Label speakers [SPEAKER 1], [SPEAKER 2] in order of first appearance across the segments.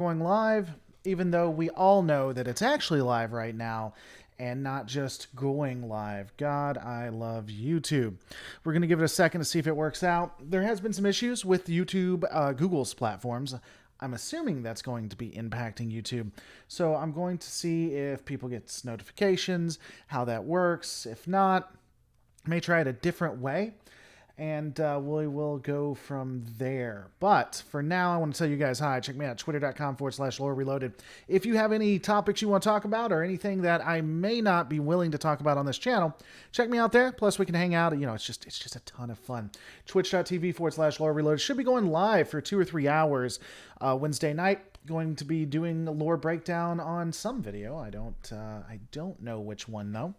[SPEAKER 1] Going live, even though we all know that it's actually live right now and not just going live. God, I love YouTube. We're going to give it a second to see if it works out. There has been some issues with YouTube, Google's platforms. I'm assuming that's going to be impacting YouTube. So I'm going to see if people get notifications, how that works. If not, I may try it a different way, and we will go from there. But for now, I want to tell you guys hi. Check me out, twitter.com/lore reloaded. If you have any topics you want to talk about or anything that I may not be willing to talk about on this channel, check me out there. Plus, we can hang out. You know, it's just a ton of fun. Twitch.tv/lore reloaded. Should be going live for 2 or 3 hours Wednesday night. Going to be doing a lore breakdown on some video. I don't know which one though.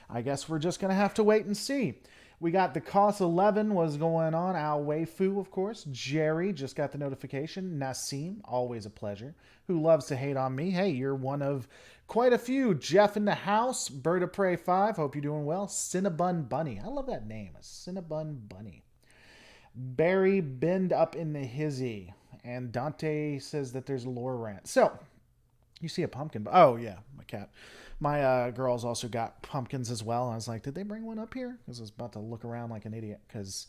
[SPEAKER 1] I guess we're just gonna have to wait and see. We got the COS 11 was going on. Al Weifu, of course. Jerry just got the notification. Nassim, always a pleasure. Who loves to hate on me. Hey, you're one of quite a few. Jeff in the house. Bird of Prey 5. Hope you're doing well. Cinnabon Bunny. I love that name. A Cinnabon Bunny. Barry Bend up in the hizzy. And Dante says that there's a lore rant. So, you see a pumpkin. Oh, yeah, my cat. My girls also got pumpkins as well. I was like, did they bring one up here? Because I was about to look around like an idiot, because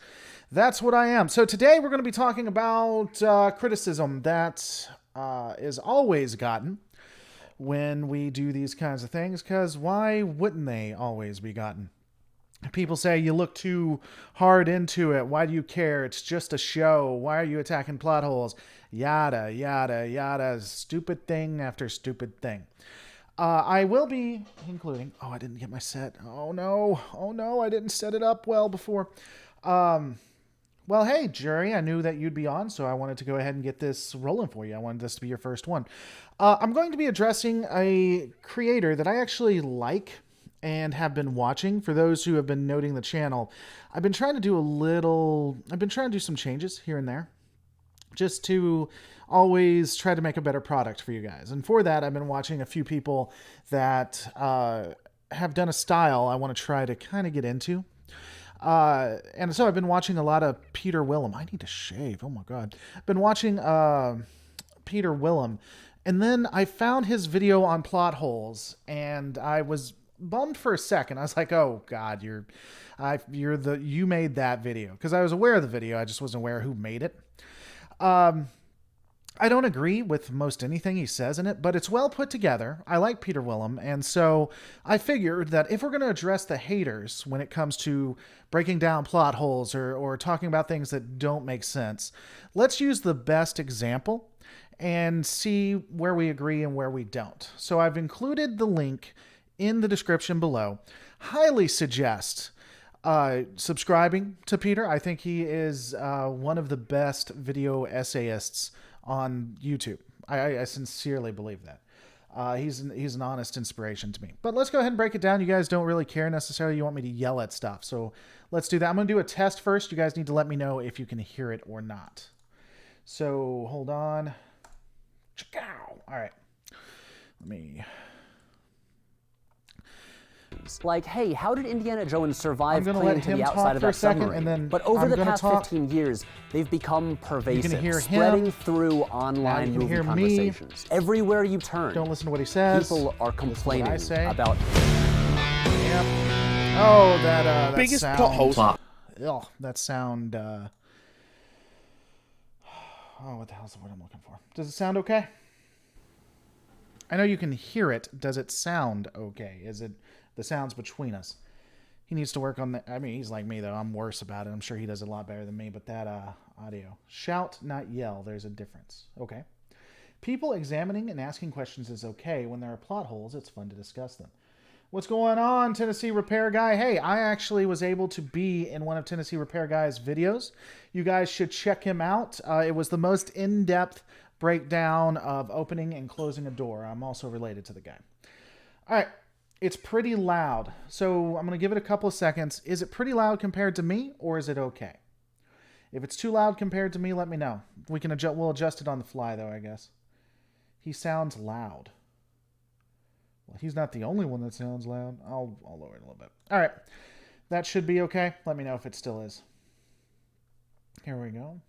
[SPEAKER 1] that's what I am. So today we're going to be talking about criticism that is always gotten when we do these kinds of things, because why wouldn't they always be gotten? People say you look too hard into it. Why do you care? It's just a show. Why are you attacking plot holes? Yada, yada, yada. Stupid thing after stupid thing. I will be including... Oh, I didn't get my set. Oh, no. Oh, no. I didn't set it up well before. Well, hey, Jerry, I knew that you'd be on, so I wanted to go ahead and get this rolling for you. I wanted this to be your first one. I'm going to be addressing a creator that I actually like and have been watching. For those who have been noting the channel, I've been trying to do some changes here and there, just to always try to make a better product for you guys. And for that, I've been watching a few people that have done a style I want to try to kind of get into. And so I've been watching a lot of Peter Willem. I need to shave. Oh my God. I've been watching Peter Willem. And then I found his video on plot holes, and I was bummed for a second. I was like, oh God, you made that video. Because I was aware of the video. I just wasn't aware who made it. I don't agree with most anything he says in it, but it's well put together. I like Peter Willem, and so I figured that if we're going to address the haters when it comes to breaking down plot holes or talking about things that don't make sense, let's use the best example and see where we agree and where we don't. So I've included the link in the description below. Highly suggest subscribing to Peter. I think he is one of the best video essayists on YouTube. I sincerely believe that. He's an honest inspiration to me. But let's go ahead and break it down. You guys don't really care necessarily. You want me to yell at stuff. So let's do that. I'm going to do a test first. You guys need to let me know if you can hear it or not. So hold on. All right. Let me...
[SPEAKER 2] Like, hey, how did Indiana Jones survive playing to the outside of
[SPEAKER 1] for a
[SPEAKER 2] that
[SPEAKER 1] second,
[SPEAKER 2] submarine?
[SPEAKER 1] and then
[SPEAKER 2] But over the past
[SPEAKER 1] talk.
[SPEAKER 2] 15 years, they've become pervasive,
[SPEAKER 1] hear him.
[SPEAKER 2] spreading through online
[SPEAKER 1] you can
[SPEAKER 2] movie
[SPEAKER 1] hear me.
[SPEAKER 2] conversations. Everywhere you turn,
[SPEAKER 1] Don't listen to what he says.
[SPEAKER 2] people are complaining
[SPEAKER 1] I say.
[SPEAKER 2] about...
[SPEAKER 1] Yep. Oh, that
[SPEAKER 3] biggest
[SPEAKER 1] sound.
[SPEAKER 3] plot holes.
[SPEAKER 1] Oh, that sound. Oh, what the hell's the word I'm looking for? Does it sound okay? I know you can hear it. Does it sound okay? Is it the sounds between us? He needs to work on that. I mean, he's like me, though. I'm worse about it. I'm sure he does it a lot better than me. But that audio. Shout, not yell. There's a difference. Okay. People examining and asking questions is okay. When there are plot holes, it's fun to discuss them. What's going on, Tennessee Repair Guy? Hey, I actually was able to be in one of Tennessee Repair Guy's videos. You guys should check him out. It was the most in-depth breakdown of opening and closing a door. I'm also related to the guy. All right. It's pretty loud. So I'm going to give it a couple of seconds. Is it pretty loud compared to me, or is it okay? If it's too loud compared to me, let me know. We can adjust. We'll adjust it on the fly, though, I guess. He sounds loud. Well, he's not the only one that sounds loud. I'll lower it a little bit. All right. That should be okay. Let me know if it still is. Here we go.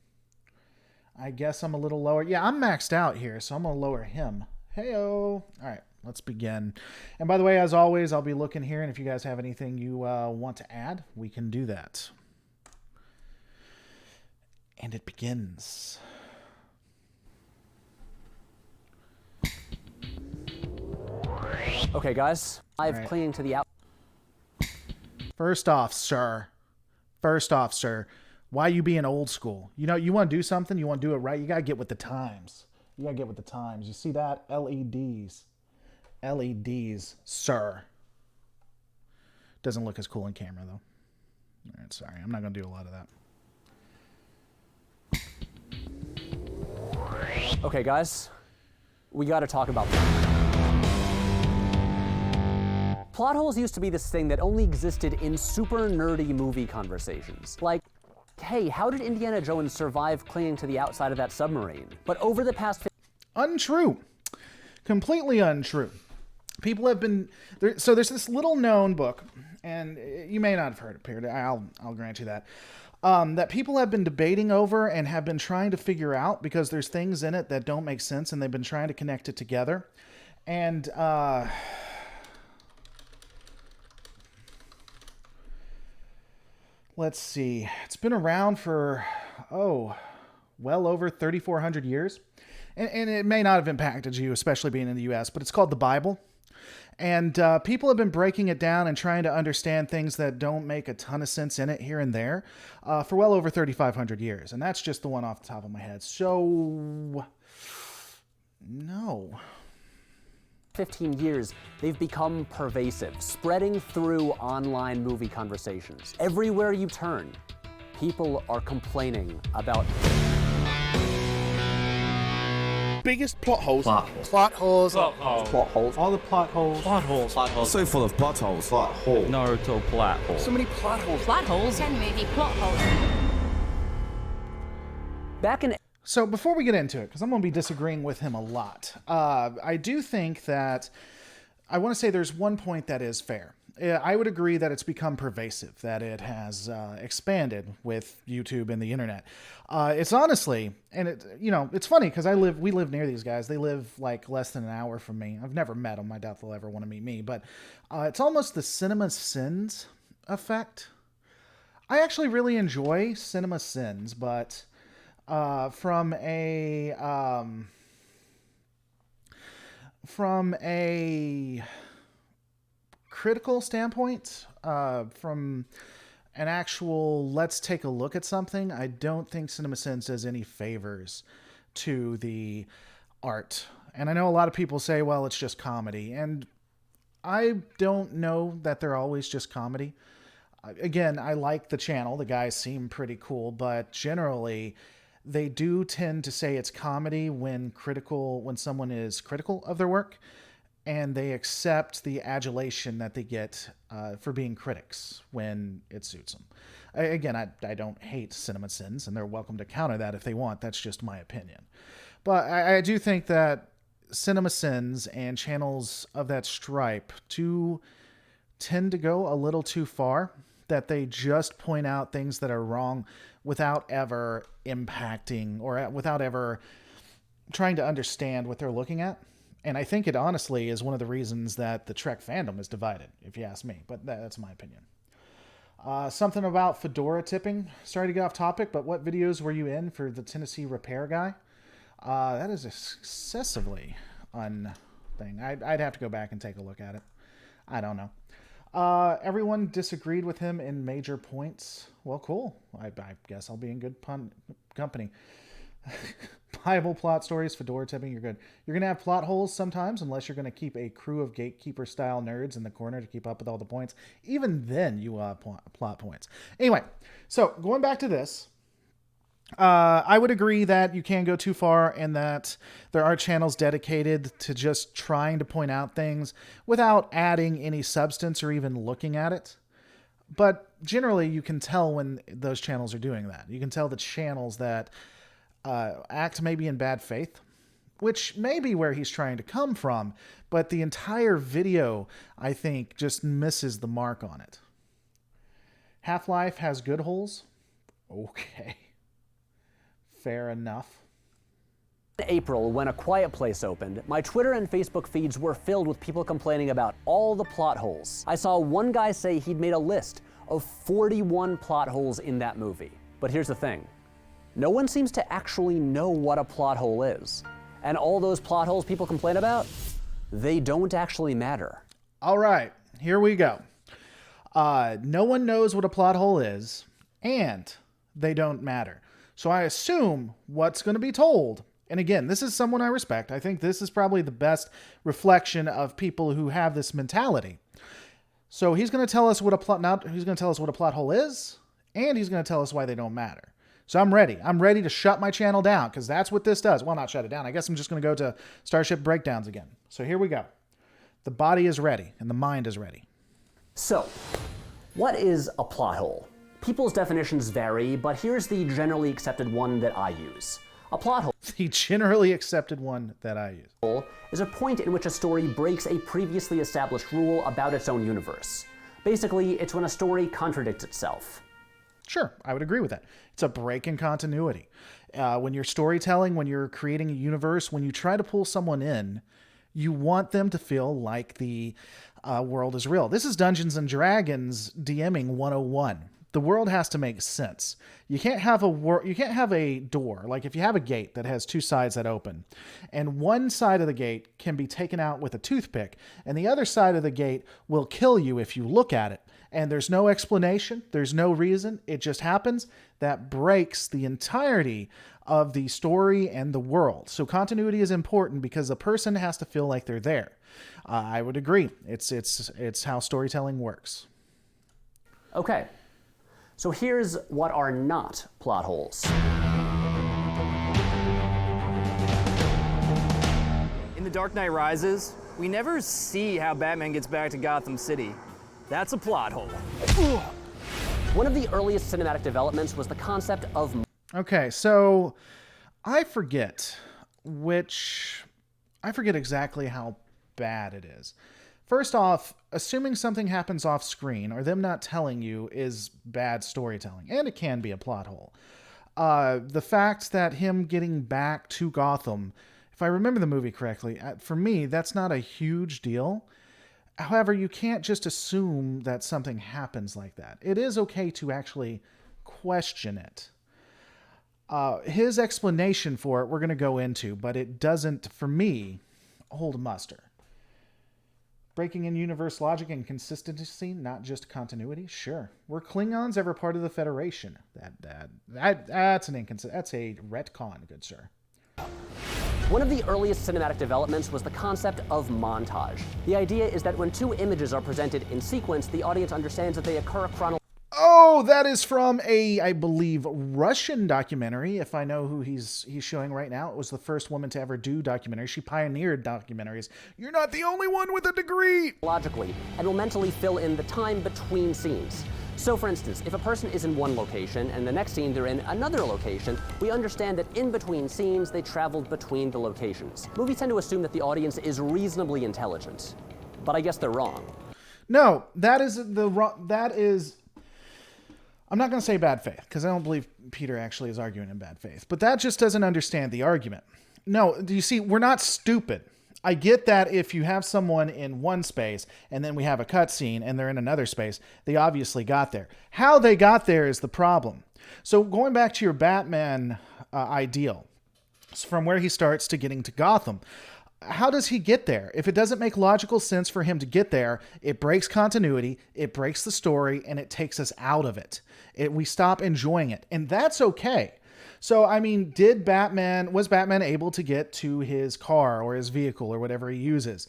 [SPEAKER 1] I guess I'm a little lower. Yeah, I'm maxed out here, so I'm going to lower him. Heyo. All right, let's begin. And by the way, as always, I'll be looking here, and if you guys have anything you want to add, we can do that. And it begins.
[SPEAKER 2] Okay, guys.
[SPEAKER 1] Right.
[SPEAKER 2] Clinging to the out.
[SPEAKER 1] First off, sir, why you being old school? You know, you want to do something, you want to do it right, you got to get with the times. You see that? LEDs. LEDs, sir. Doesn't look as cool in camera, though. All right, sorry. I'm not going to do a lot of that.
[SPEAKER 2] Okay, guys. We got to talk about plot holes used to be this thing that only existed in super nerdy movie conversations. Like, hey, how did Indiana Jones survive clinging to the outside of that submarine? But over the past...
[SPEAKER 1] Untrue. Completely untrue. People have been... So there's this little known book, and you may not have heard it, I'll grant you that, that people have been debating over and have been trying to figure out because there's things in it that don't make sense, and they've been trying to connect it together. And... let's see. It's been around for, well over 3,400 years. And it may not have impacted you, especially being in the U.S., but it's called the Bible. And people have been breaking it down and trying to understand things that don't make a ton of sense in it here and there for well over 3,500 years. And that's just the one off the top of my head. So, no.
[SPEAKER 2] 15 years, they've become pervasive, spreading through online movie conversations. Everywhere you turn, people are complaining about
[SPEAKER 3] biggest plot holes.
[SPEAKER 4] Plot holes.
[SPEAKER 1] All the plot holes.
[SPEAKER 3] So full of plot holes.
[SPEAKER 4] Naruto plot hole.
[SPEAKER 3] So many plot holes.
[SPEAKER 5] Plot holes. 10 movie plot holes.
[SPEAKER 2] back in...
[SPEAKER 1] So before we get into it, because I'm going to be disagreeing with him a lot, I do think that I want to say there's one point that is fair. I would agree that it's become pervasive, that it has expanded with YouTube and the internet. It's honestly, and it's funny because we live near these guys. They live like less than an hour from me. I've never met them. I doubt they'll ever want to meet me, but it's almost the Cinema Sins effect. I actually really enjoy Cinema Sins, but from a critical standpoint, from an actual let's take a look at something, I don't think CinemaSins does any favors to the art. And I know a lot of people say, well, it's just comedy. And I don't know that they're always just comedy. Again, I like the channel. The guys seem pretty cool, but generally they do tend to say it's comedy when someone is critical of their work, and they accept the adulation that they get for being critics when it suits them. Again, I don't hate CinemaSins, and they're welcome to counter that if they want. That's just my opinion. But I do think that CinemaSins and channels of that stripe do tend to go a little too far, that they just point out things that are wrong without ever impacting or without ever trying to understand what they're looking at. And I think it honestly is one of the reasons that the Trek fandom is divided, if you ask me. But that's my opinion. Something about fedora tipping. Sorry to get off topic, but what videos were you in for the Tennessee repair guy? That is excessively thing. I'd have to go back and take a look at it. I don't know. Everyone disagreed with him in major points. Well, cool. I guess I'll be in good company. Bible plot stories, fedora tipping, you're good. You're going to have plot holes sometimes, unless you're going to keep a crew of gatekeeper-style nerds in the corner to keep up with all the points. Even then, you plot points. Anyway, so going back to this, I would agree that you can go too far and that there are channels dedicated to just trying to point out things without adding any substance or even looking at it. But generally, you can tell when those channels are doing that. You can tell the channels that act maybe in bad faith, which may be where he's trying to come from, but the entire video, I think, just misses the mark on it. Half-Life has good holes. Okay. Fair enough.
[SPEAKER 2] In April, when A Quiet Place opened, my Twitter and Facebook feeds were filled with people complaining about all the plot holes. I saw one guy say he'd made a list of 41 plot holes in that movie. But here's the thing. No one seems to actually know what a plot hole is. And all those plot holes people complain about, they don't actually matter.
[SPEAKER 1] All right, here we go. No one knows what a plot hole is, and they don't matter. So I assume what's going to be told, and again, this is someone I respect. I think this is probably the best reflection of people who have this mentality. So he's going to tell us what a plot hole is, and he's going to tell us why they don't matter. So I'm ready. I'm ready to shut my channel down because that's what this does. Well, not shut it down. I guess I'm just going to go to Starship Breakdowns again. So here we go. The body is ready and the mind is ready.
[SPEAKER 2] So, what is a plot hole? People's definitions vary, but here's the generally accepted one that I use. A plot hole
[SPEAKER 1] The generally accepted one that I use.
[SPEAKER 2] is a point in which a story breaks a previously established rule about its own universe. Basically, it's when a story contradicts itself.
[SPEAKER 1] Sure, I would agree with that. It's a break in continuity. When you're storytelling, when you're creating a universe, when you try to pull someone in, you want them to feel like the world is real. This is Dungeons and Dragons DMing 101. The world has to make sense. You can't have a door. Like if you have a gate that has two sides that open, and one side of the gate can be taken out with a toothpick, and the other side of the gate will kill you if you look at it. And there's no explanation, there's no reason, it just happens. That breaks the entirety of the story and the world. So continuity is important because the person has to feel like they're there. I would agree. It's how storytelling works.
[SPEAKER 2] Okay, so here's what are not plot holes.
[SPEAKER 6] In The Dark Knight Rises, we never see how Batman gets back to Gotham City. That's a plot hole.
[SPEAKER 2] One of the earliest cinematic developments was the concept of
[SPEAKER 1] Okay, so I forget exactly how bad it is. First off, assuming something happens off screen or them not telling you is bad storytelling, and it can be a plot hole. The fact that him getting back to Gotham, if I remember the movie correctly, for me, that's not a huge deal. However, you can't just assume that something happens like that. It is okay to actually question it. His explanation for it, we're going to go into, but it doesn't, for me, hold muster. Breaking in universe logic and consistency, not just continuity? Sure. Were Klingons ever part of the Federation? That's a retcon, good sir.
[SPEAKER 2] One of the earliest cinematic developments was the concept of montage. The idea is that when two images are presented in sequence, the audience understands that they occur chronologically.
[SPEAKER 1] Oh, that is from a, I believe, Russian documentary, if I know who he's showing right now. It was the first woman to ever do documentaries. She pioneered documentaries. You're not the only one with a degree!
[SPEAKER 2] And will mentally fill in the time between scenes. So for instance, if a person is in one location and the next scene they're in another location, we understand that in between scenes they traveled between the locations. Movies tend to assume that the audience is reasonably intelligent, but I guess they're wrong.
[SPEAKER 1] No, that is, I'm not going to say bad faith, because I don't believe Peter actually is arguing in bad faith, but that just doesn't understand the argument. No, do you see, we're not stupid. I get that if you have someone in one space and then we have a cutscene and they're in another space, they obviously got there. How they got there is the problem. So going back to your Batman ideal, from where he starts to getting to Gotham, how does he get there? If it doesn't make logical sense for him to get there, it breaks continuity, it breaks the story, and it takes us out of it. We stop enjoying it, and that's okay. So, I mean, was Batman able to get to his car or his vehicle or whatever he uses?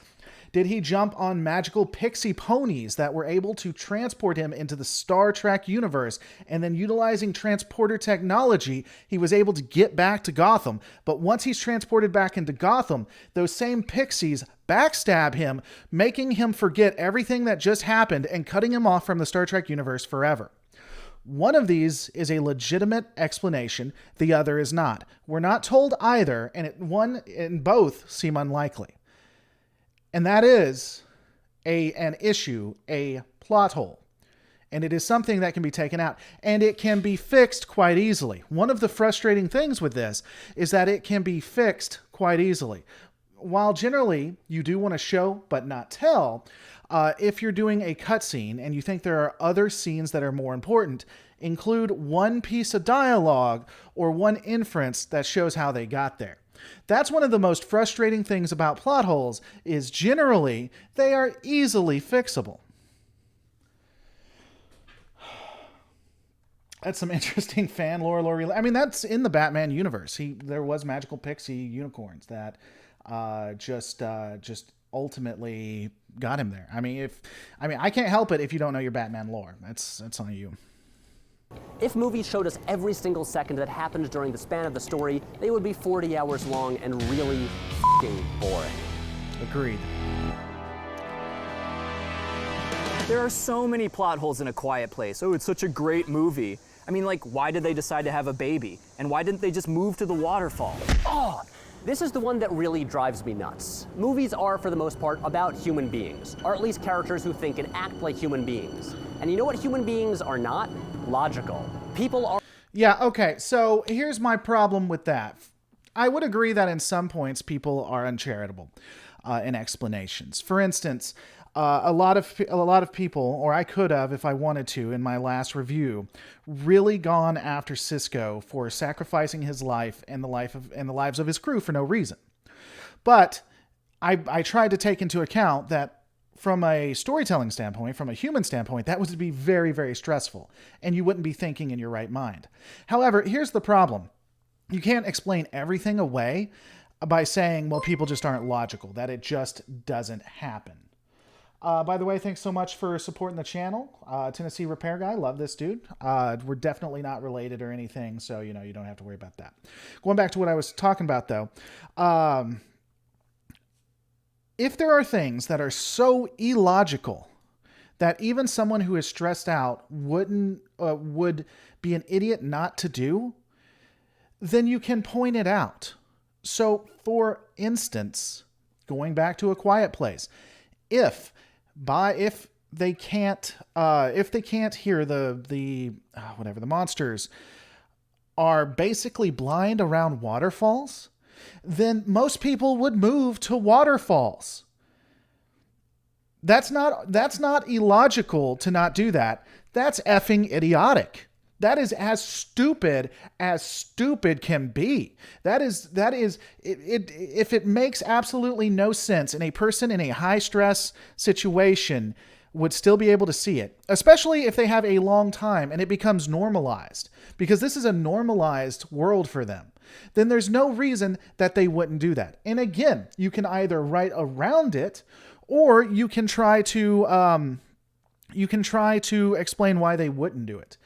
[SPEAKER 1] Did he jump on magical pixie ponies that were able to transport him into the Star Trek universe? And then utilizing transporter technology, he was able to get back to Gotham. But once he's transported back into Gotham, those same pixies backstab him, making him forget everything that just happened and cutting him off from the Star Trek universe forever. One of these is a legitimate explanation, the other is not. We're not told either, and both seem unlikely. And that is an issue, a plot hole. And it is something that can be taken out, and it can be fixed quite easily. One of the frustrating things with this is that it can be fixed quite easily. While generally you do want to show but not tell, if you're doing a cutscene and you think there are other scenes that are more important, include one piece of dialogue or one inference that shows how they got there. That's one of the most frustrating things about plot holes, is generally they are easily fixable. That's some interesting fan lore. I mean, that's in the Batman universe. There was magical pixie unicorns that just ultimately got him there. I mean, I can't help it if you don't know your Batman lore. That's on you.
[SPEAKER 2] If movies showed us every single second that happened during the span of the story, they would be 40 hours long and really f***ing boring.
[SPEAKER 1] Agreed.
[SPEAKER 6] There are so many plot holes in A Quiet Place. Oh, it's such a great movie. I mean, like, why did they decide to have a baby? And why didn't they just move to the waterfall?
[SPEAKER 2] Oh, this is the one that really drives me nuts. Movies are, for the most part, about human beings, or at least characters who think and act like human beings. And you know what human beings are not? Logical. People are...
[SPEAKER 1] Yeah, okay, so here's my problem with that. I would agree that in some points people are uncharitable in explanations. For instance, a lot of people, or I could have if I wanted to in my last review, really gone after Cisco for sacrificing his life and the lives of his crew for no reason. But I tried to take into account that from a storytelling standpoint, from a human standpoint, that would be very, very stressful, and you wouldn't be thinking in your right mind. However, here's the problem. You can't explain everything away by saying, well, people just aren't logical, that it just doesn't happen. By the way, thanks so much for supporting the channel. Tennessee Repair Guy, love this dude. We're definitely not related or anything, so you don't have to worry about that. Going back to what I was talking about, though, if there are things that are so illogical that even someone who is stressed out would be an idiot not to do, then you can point it out. So, for instance, going back to A Quiet Place, if they can't hear the monsters are basically blind around waterfalls, then most people would move to waterfalls. That's not illogical to not do that. That's effing idiotic. That is as stupid can be. That is if it makes absolutely no sense, and a person in a high stress situation would still be able to see it, especially if they have a long time and it becomes normalized, because this is a normalized world for them, then there's no reason that they wouldn't do that. And again, you can either write around it, or you can try to explain why they wouldn't do it.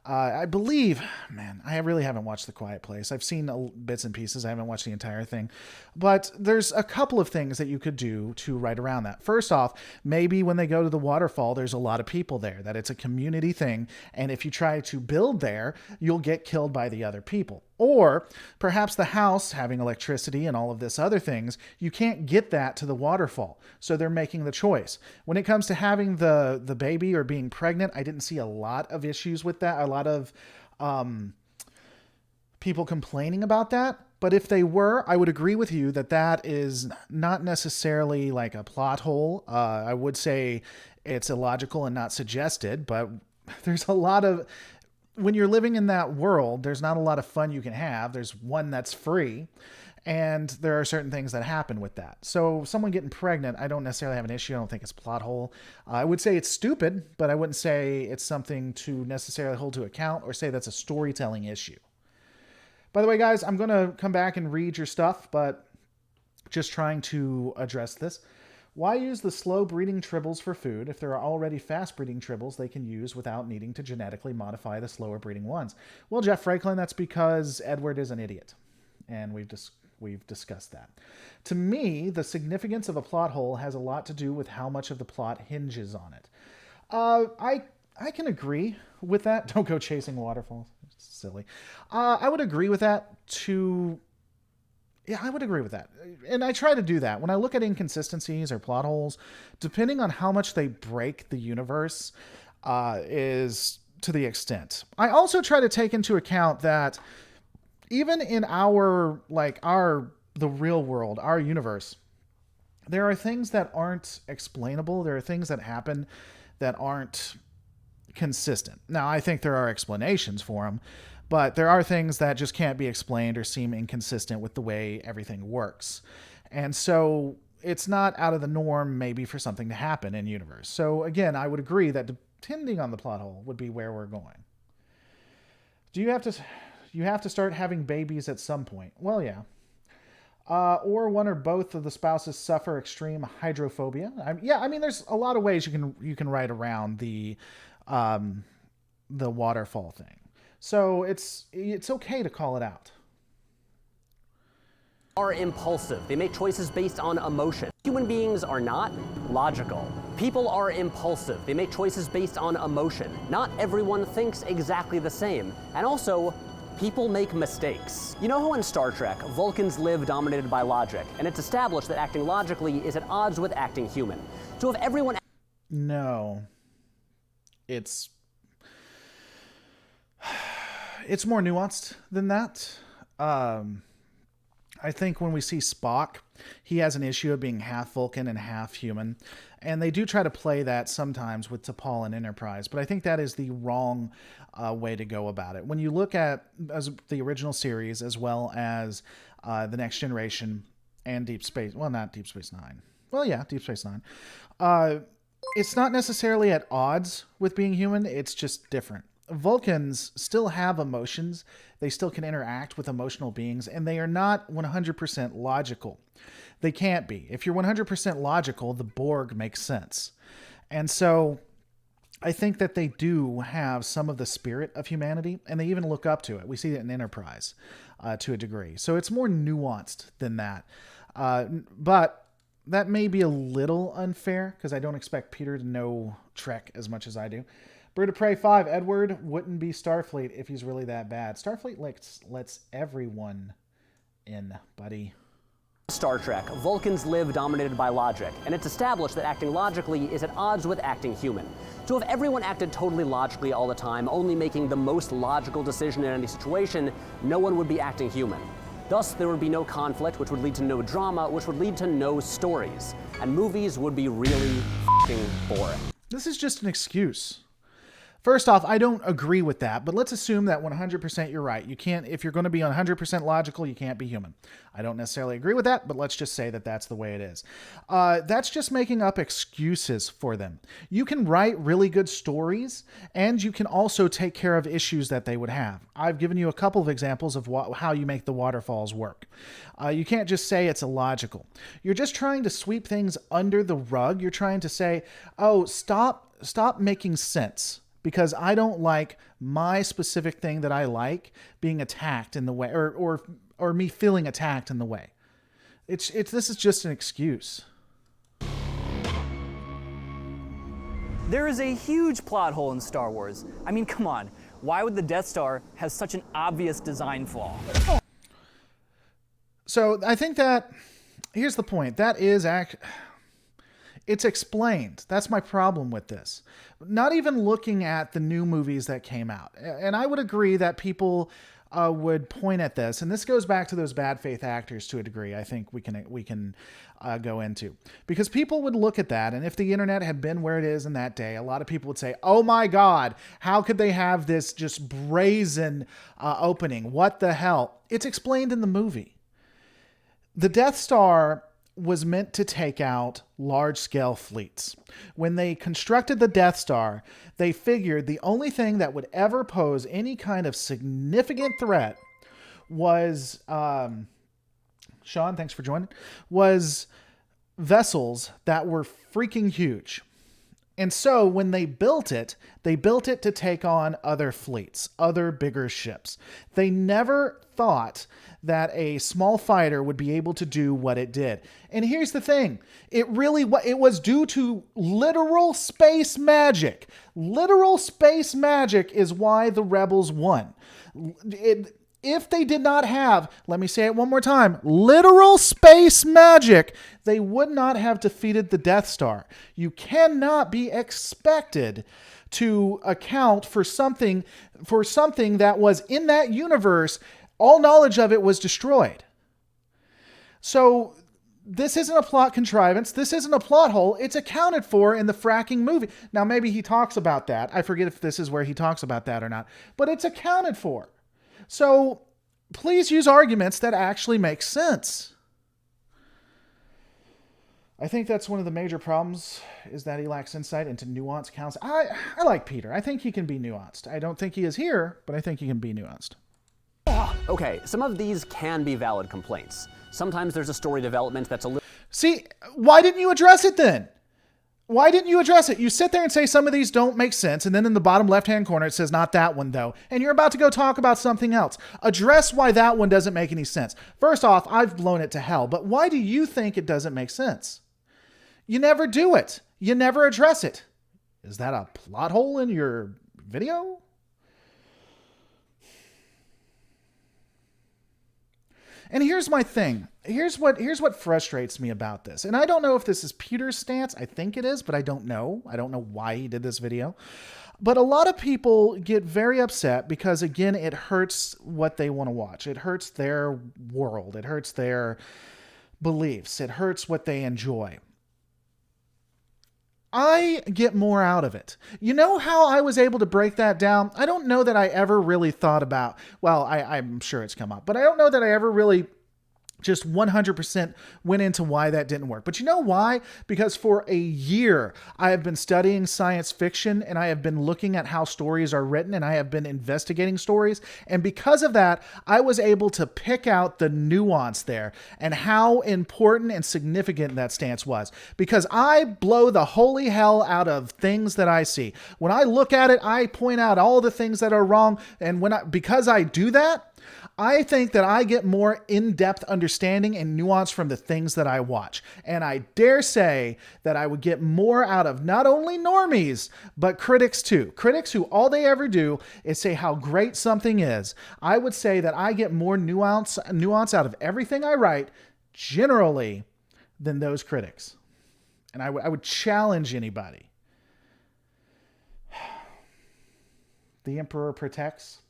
[SPEAKER 1] I believe, man, I really haven't watched The Quiet Place. I've seen bits and pieces. I haven't watched the entire thing. But there's a couple of things that you could do to write around that. First off, maybe when they go to the waterfall, there's a lot of people there, that it's a community thing. And if you try to build there, you'll get killed by the other people. Or perhaps the house having electricity and all of this other things, you can't get that to the waterfall. So they're making the choice. When it comes to having the baby or being pregnant, I didn't see a lot of issues with that. A lot of people complaining about that. But if they were, I would agree with you that that is not necessarily like a plot hole. I would say it's illogical and not suggested, but there's a lot of... When you're living in that world, there's not a lot of fun you can have. There's one that's free, and there are certain things that happen with that. So someone getting pregnant, I don't necessarily have an issue. I don't think it's a plot hole. I would say it's stupid, but I wouldn't say it's something to necessarily hold to account or say that's a storytelling issue. By the way, guys, I'm going to come back and read your stuff, but just trying to address this. Why use the slow breeding tribbles for food if there are already fast breeding tribbles they can use without needing to genetically modify the slower breeding ones? Well, Jeff Franklin, that's because Edward is an idiot, and we've discussed that. To me, the significance of a plot hole has a lot to do with how much of the plot hinges on it. I can agree with that. Don't go chasing waterfalls. It's silly. I would agree with that Yeah, I would agree with that. And I try to do that. When I look at inconsistencies or plot holes, depending on how much they break the universe, is to the extent. I also try to take into account that even in the real world, our universe, there are things that aren't explainable. There are things that happen that aren't consistent. Now, I think there are explanations for them, but there are things that just can't be explained or seem inconsistent with the way everything works. And so it's not out of the norm maybe for something to happen in universe. So again, I would agree that depending on the plot hole would be where we're going. Do you have to start having babies at some point? Well, yeah. Or one or both of the spouses suffer extreme hydrophobia. There's a lot of ways you can write around the waterfall thing. So it's okay to call it out.
[SPEAKER 2] Are impulsive. They make choices based on emotion. Human beings are not logical. People are impulsive. They make choices based on emotion. Not everyone thinks exactly the same. And also, people make mistakes. You know how in Star Trek, Vulcans live dominated by logic, and it's established that acting logically is at odds with acting human. So if everyone...
[SPEAKER 1] No. It's more nuanced than that. I think when we see Spock, he has an issue of being half Vulcan and half human. And they do try to play that sometimes with T'Pol and Enterprise. But I think that is the wrong way to go about it. When you look at the original series as well as The Next Generation and Deep Space... Well, not Deep Space Nine. Well, yeah, Deep Space Nine. It's not necessarily at odds with being human. It's just different. Vulcans still have emotions. They still can interact with emotional beings, and they are not 100% logical. They can't be. If you're 100% logical, the Borg makes sense. And so I think that they do have some of the spirit of humanity, and they even look up to it. We see it in Enterprise to a degree. So it's more nuanced than that. But that may be a little unfair, because I don't expect Peter to know Trek as much as I do. Bird of Prey 5, Edward wouldn't be Starfleet if he's really that bad. Starfleet lets everyone in, buddy.
[SPEAKER 2] Star Trek, Vulcans live dominated by logic, and it's established that acting logically is at odds with acting human. So if everyone acted totally logically all the time, only making the most logical decision in any situation, no one would be acting human. Thus, there would be no conflict, which would lead to no drama, which would lead to no stories. And movies would be really f***ing boring.
[SPEAKER 1] This is just an excuse. First off, I don't agree with that, but let's assume that 100% you're right. You can't, if you're going to be 100% logical, you can't be human. I don't necessarily agree with that, but let's just say that that's the way it is. That's just making up excuses for them. You can write really good stories, and you can also take care of issues that they would have. I've given you a couple of examples of how you make the waterfalls work. You can't just say it's illogical. You're just trying to sweep things under the rug. You're trying to say, oh, stop making sense. Because I don't like my specific thing that I like being attacked in the way, or me feeling attacked in the way. This is just an excuse.
[SPEAKER 6] There is a huge plot hole in Star Wars. I mean, come on. Why would the Death Star have such an obvious design flaw?
[SPEAKER 1] So I think that here's the point. It's explained. That's my problem with this. Not even looking at the new movies that came out. And I would agree that people would point at this. And this goes back to those bad faith actors to a degree, I think we can go into. Because people would look at that, and if the internet had been where it is in that day, a lot of people would say, oh my God, how could they have this just brazen opening? What the hell? It's explained in the movie. The Death Star was meant to take out large-scale fleets. When they constructed the Death Star, they figured the only thing that would ever pose any kind of significant threat was, Sean, thanks for joining, was vessels that were freaking huge. And so when they built it to take on other fleets, other bigger ships. They never thought that a small fighter would be able to do what it did. And here's the thing. It was due to literal space magic. Literal space magic is why the rebels won. If they did not have, let me say it one more time, literal space magic, they would not have defeated the Death Star. You cannot be expected to account for something that was in that universe. All knowledge of it was destroyed. So this isn't a plot contrivance. This isn't a plot hole. It's accounted for in the fracking movie. Now, maybe he talks about that. I forget if this is where he talks about that or not, but it's accounted for. So please use arguments that actually make sense. I think that's one of the major problems, is that he lacks insight into nuanced accounts. I like Peter. I think he can be nuanced. I don't think he is here, but I think he can be nuanced.
[SPEAKER 2] Okay, some of these can be valid complaints. Sometimes there's a story development that's a little...
[SPEAKER 1] See, why didn't you address it then? Why didn't you address it? You sit there and say some of these don't make sense, and then in the bottom left-hand corner it says not that one though, and you're about to go talk about something else. Address why that one doesn't make any sense. First off, I've blown it to hell, but why do you think it doesn't make sense? You never do it. You never address it. Is that a plot hole in your video? And here's my thing. Here's what frustrates me about this. And I don't know if this is Peter's stance. I think it is, but I don't know. I don't know why he did this video. But a lot of people get very upset because, again, it hurts what they want to watch. It hurts their world. It hurts their beliefs. It hurts what they enjoy. I get more out of it. You know how I was able to break that down? I don't know that I ever really thought about, well, I'm sure it's come up, but I don't know that I ever really just 100% went into why that didn't work. But you know why? Because for a year, I have been studying science fiction, and I have been looking at how stories are written, and I have been investigating stories. And because of that, I was able to pick out the nuance there and how important and significant that stance was. Because I blow the holy hell out of things that I see. When I look at it, I point out all the things that are wrong. And because I do that, I think that I get more in-depth understanding and nuance from the things that I watch. And I dare say that I would get more out of not only normies, but critics too. Critics who all they ever do is say how great something is. I would say that I get more nuance out of everything I write, generally, than those critics. And I would challenge anybody. The Emperor Protects.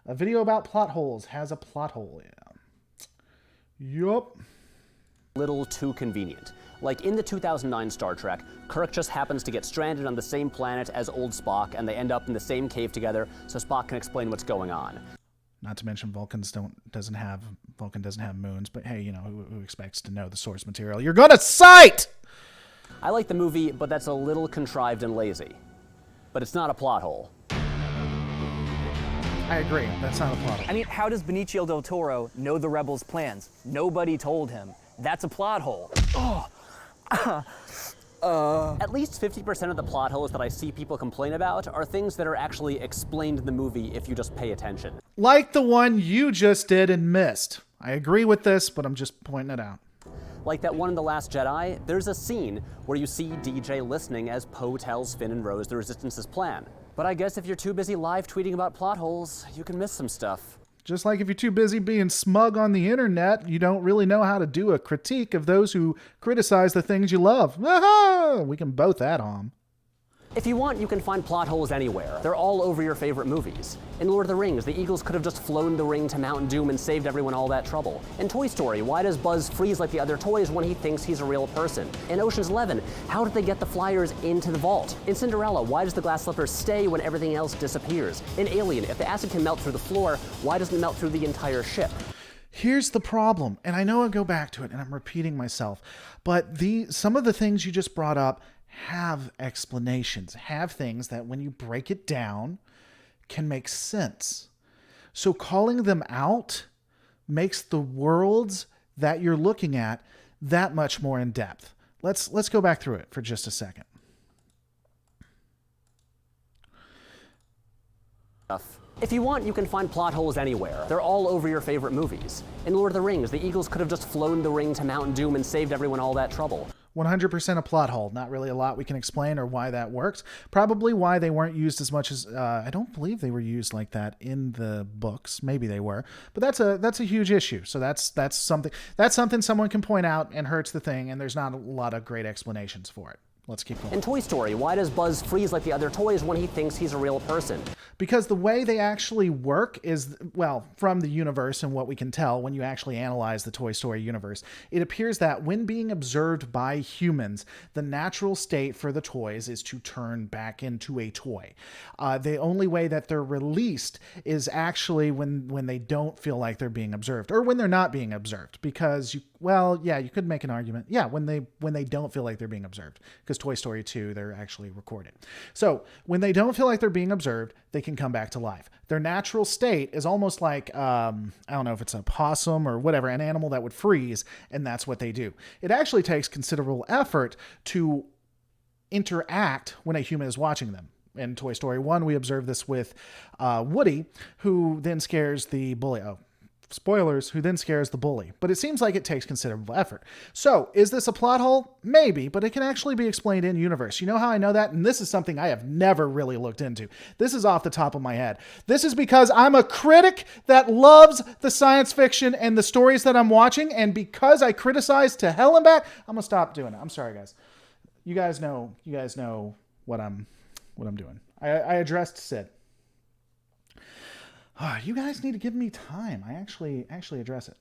[SPEAKER 1] A video about plot holes has a plot hole. Yeah. Yup.
[SPEAKER 2] little too convenient. Like in the 2009 Star Trek, Kirk just happens to get stranded on the same planet as old Spock, and they end up in the same cave together so Spock can explain what's going on.
[SPEAKER 1] Not to mention Vulcan doesn't have moons, but hey, you know, who expects to know the source material you're gonna cite?
[SPEAKER 2] I like the movie, but that's a little contrived and lazy. But it's not a plot hole.
[SPEAKER 1] I agree. That's not a plot hole.
[SPEAKER 6] I mean, how does Benicio del Toro know the rebels' plans? Nobody told him. That's a plot hole.
[SPEAKER 2] At least 50% of the plot holes that I see people complain about are things that are actually explained in the movie if you just pay attention.
[SPEAKER 1] Like the one you just did and missed. I agree with this, but I'm just pointing it out.
[SPEAKER 2] Like that one in The Last Jedi, there's a scene where you see DJ listening as Poe tells Finn and Rose the Resistance's plan. But I guess if you're too busy live tweeting about plot holes, you can miss some stuff.
[SPEAKER 1] Just like if you're too busy being smug on the internet, you don't really know how to do a critique of those who criticize the things you love. We can both add on.
[SPEAKER 2] If you want, you can find plot holes anywhere. They're all over your favorite movies. In Lord of the Rings, the Eagles could have just flown the ring to Mount Doom and saved everyone all that trouble. In Toy Story, why does Buzz freeze like the other toys when he thinks he's a real person? In Ocean's 11, how did they get the flyers into the vault? In Cinderella, why does the glass slipper stay when everything else disappears? In Alien, if the acid can melt through the floor, why doesn't it melt through the entire ship?
[SPEAKER 1] Here's the problem, and I know I go back to it and I'm repeating myself, but some of the things you just brought up have explanations, have things that when you break it down can make sense. So calling them out makes the worlds that you're looking at that much more in depth. Let's go back through it for just a second.
[SPEAKER 2] If you want, you can find plot holes anywhere. They're all over your favorite movies. In Lord of the Rings, the Eagles could have just flown the ring to Mount Doom and saved everyone all that trouble.
[SPEAKER 1] 100% a plot hole. Not really a lot we can explain or why that works. Probably why they weren't used as much as I don't believe they were used like that in the books. Maybe they were, but that's a huge issue. So that's something someone can point out and hurts the thing, and there's not a lot of great explanations for it. Let's keep going.
[SPEAKER 2] In Toy Story, why does Buzz freeze like the other toys when he thinks he's a real person?
[SPEAKER 1] Because the way they actually work is, well, from the universe and what we can tell when you actually analyze the Toy Story universe, it appears that when being observed by humans, the natural state for the toys is to turn back into a toy. The only way that they're released is actually when they don't feel like they're being observed, or when they're not being observed. Because you could make an argument. Yeah, when they don't feel like they're being observed, because Toy Story 2, they're actually recorded. So when they don't feel like they're being observed, they can come back to life. Their natural state is almost like, I don't know if it's a possum or whatever, an animal that would freeze, and that's what they do. It actually takes considerable effort to interact when a human is watching them. In Toy Story 1, we observe this with Woody, who then scares the bully. Oh, spoilers, who then scares the bully. But it seems like it takes considerable effort. So, is this a plot hole? Maybe, but it can actually be explained in universe. You know how I know that? And this is something I have never really looked into. This is off the top of my head. This is because I'm a critic that loves the science fiction and the stories that I'm watching, and because I criticize to hell and back, I'm gonna stop doing it. I'm sorry, guys. You guys know what I'm doing. I addressed Sid. Oh, you guys need to give me time. I actually address it.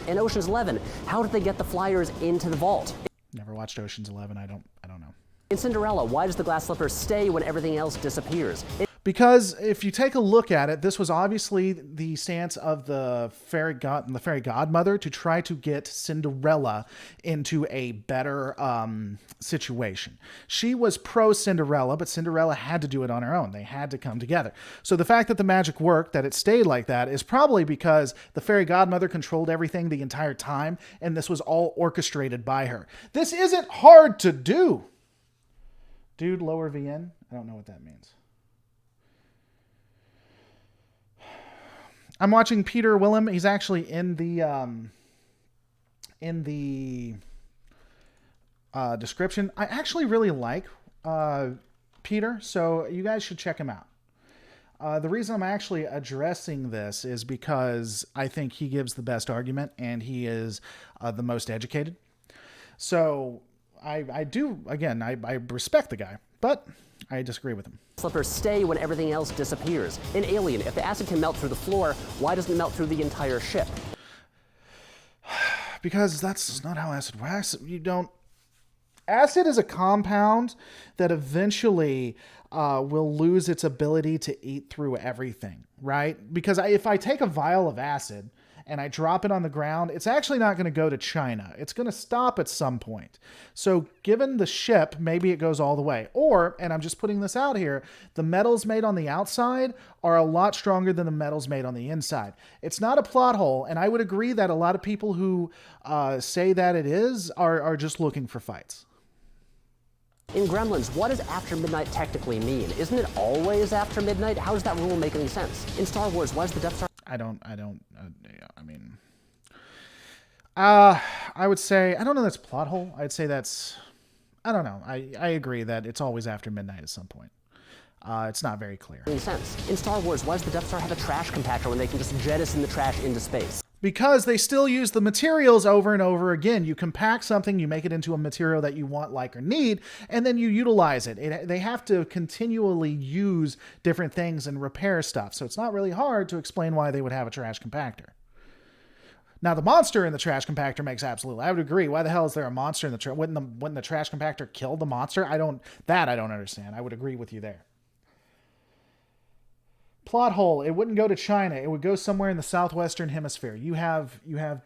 [SPEAKER 2] In Ocean's 11, how did they get the flyers into the vault?
[SPEAKER 1] Never watched Ocean's 11. I don't know.
[SPEAKER 2] In Cinderella, why does the glass slipper stay when everything else disappears?
[SPEAKER 1] Because if you take a look at it, this was obviously the stance of the fairy godmother to try to get Cinderella into a better situation. She was pro Cinderella, but Cinderella had to do it on her own. They had to come together. So the fact that the magic worked, that it stayed like that, is probably because the fairy godmother controlled everything the entire time, and this was all orchestrated by her. This isn't hard to do. Dude, lower VN? I don't know what that means. I'm watching Peter Willem. He's actually in the description. I actually really like Peter, so you guys should check him out. The reason I'm actually addressing this is because I think he gives the best argument, and he is the most educated. So I respect the guy, but I disagree with him.
[SPEAKER 2] Slippers stay when everything else disappears. In Alien, if the acid can melt through the floor, why doesn't it melt through the entire ship?
[SPEAKER 1] Because that's not how acid works. Acid is a compound that eventually will lose its ability to eat through everything, right? Because if I take a vial of acid and I drop it on the ground, it's actually not going to go to China. It's going to stop at some point. So given the ship, maybe it goes all the way. Or, and I'm just putting this out here, the metals made on the outside are a lot stronger than the metals made on the inside. It's not a plot hole, and I would agree that a lot of people who say that it is are just looking for fights.
[SPEAKER 2] In Gremlins, what does after midnight technically mean? Isn't it always after midnight? How does that rule make any sense? In Star Wars, why is the Death Star...
[SPEAKER 1] I would say, I don't know that's a plot hole. I'd say that's, I don't know. I agree that it's always after midnight at some point. It's not very clear.
[SPEAKER 2] Any sense? In Star Wars, why does the Death Star have a trash compactor when they can just jettison the trash into space?
[SPEAKER 1] Because they still use the materials over and over again. You compact something, you make it into a material that you want, like, or need, and then you utilize it. They have to continually use different things and repair stuff. So it's not really hard to explain why they would have a trash compactor. Now, the monster in the trash compactor makes absolutely... I would agree. Why the hell is there a monster in the trash... Wouldn't the trash compactor kill the monster? I don't understand. I would agree with you there. Plot hole. It wouldn't go to China. It would go somewhere in the southwestern hemisphere. You have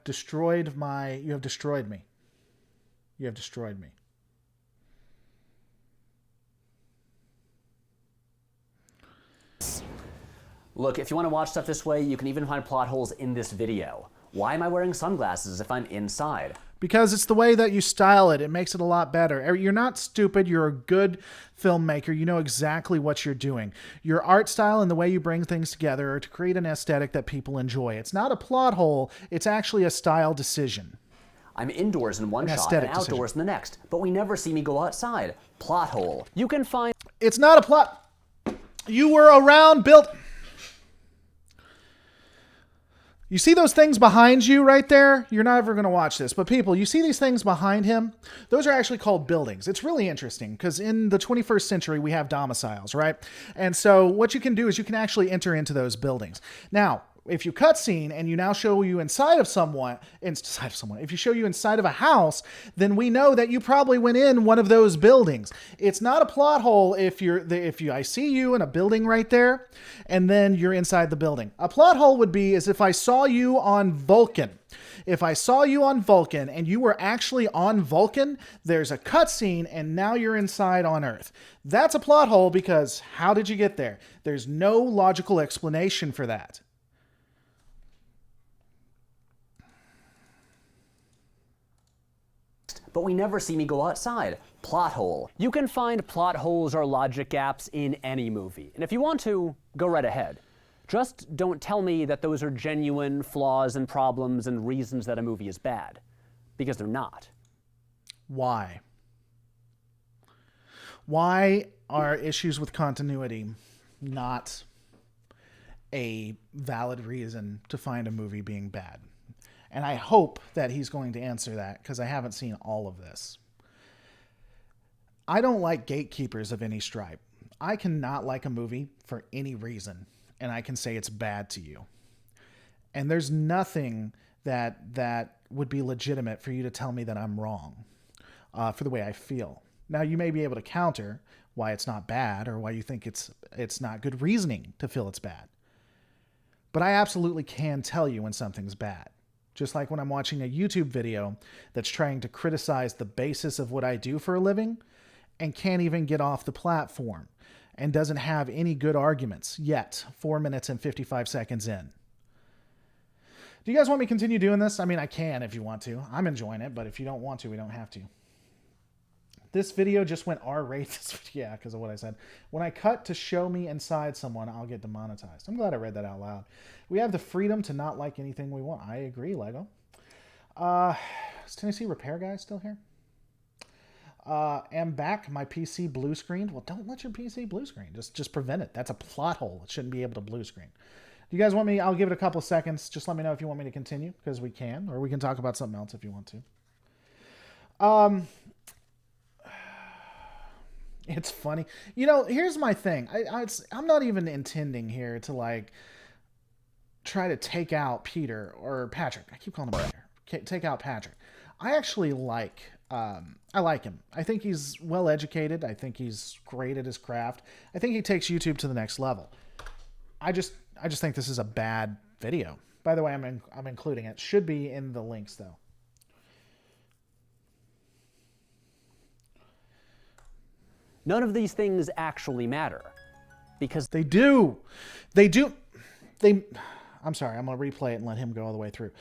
[SPEAKER 1] destroyed me. You have destroyed me.
[SPEAKER 2] Look, if you want to watch stuff this way, you can even find plot holes in this video. Why am I wearing sunglasses if I'm inside?
[SPEAKER 1] Because it's the way that you style it. It makes it a lot better. You're not stupid. You're a good filmmaker. You know exactly what you're doing. Your art style and the way you bring things together are to create an aesthetic that people enjoy. It's not a plot hole. It's actually a style decision.
[SPEAKER 2] I'm indoors in one shot and outdoors in the next, but we never see me go outside. Plot hole. You can find...
[SPEAKER 1] It's not a plot. You were around, built... You see those things behind you right there? You're not ever going to watch this, but people, you see these things behind him? Those are actually called buildings. It's really interesting because in the 21st century, we have domiciles, right? And so what you can do is you can actually enter into those buildings. Now, if you cutscene and you now show you inside of someone, if you show you inside of a house, then we know that you probably went in one of those buildings. It's not a plot hole if I see you in a building right there and then you're inside the building. A plot hole would be is if I saw you on Vulcan. If I saw you on Vulcan and you were actually on Vulcan, there's a cutscene and now you're inside on Earth. That's a plot hole because how did you get there? There's no logical explanation for that.
[SPEAKER 2] But we never see me go outside. Plot hole. You can find plot holes or logic gaps in any movie. And if you want to, go right ahead. Just don't tell me that those are genuine flaws and problems and reasons that a movie is bad. Because they're not.
[SPEAKER 1] Why? Why are issues with continuity not a valid reason to find a movie being bad? And I hope that he's going to answer that because I haven't seen all of this. I don't like gatekeepers of any stripe. I cannot like a movie for any reason, and I can say it's bad to you. And there's nothing that would be legitimate for you to tell me that I'm wrong for the way I feel. Now, you may be able to counter why it's not bad or why you think it's not good reasoning to feel it's bad. But I absolutely can tell you when something's bad. Just like when I'm watching a YouTube video that's trying to criticize the basis of what I do for a living and can't even get off the platform and doesn't have any good arguments yet, 4 minutes and 55 seconds in. Do you guys want me to continue doing this? I mean, I can if you want to. I'm enjoying it, but if you don't want to, we don't have to. This video just went R-rated. Yeah, because of what I said. When I cut to show me inside someone, I'll get demonetized. I'm glad I read that out loud. We have the freedom to not like anything we want. I agree, Lego. Is Tennessee Repair Guy still here? Am back. My PC blue screened. Well, don't let your PC blue screen. Just prevent it. That's a plot hole. It shouldn't be able to blue screen. Do you guys want me? I'll give it a couple seconds. Just let me know if you want me to continue, because we can, or we can talk about something else if you want to. It's funny. You know, here's my thing. I'm not even intending here to, like, try to take out Peter or Patrick. I keep calling him Peter. Take out Patrick. I actually like him. I think he's well educated. I think he's great at his craft. I think he takes YouTube to the next level. I just think this is a bad video. By the way, I'm including it. Should be in the links, though.
[SPEAKER 2] None of these things actually matter. Because
[SPEAKER 1] they do. I'm sorry, I'm going to replay it and let him go all the way through.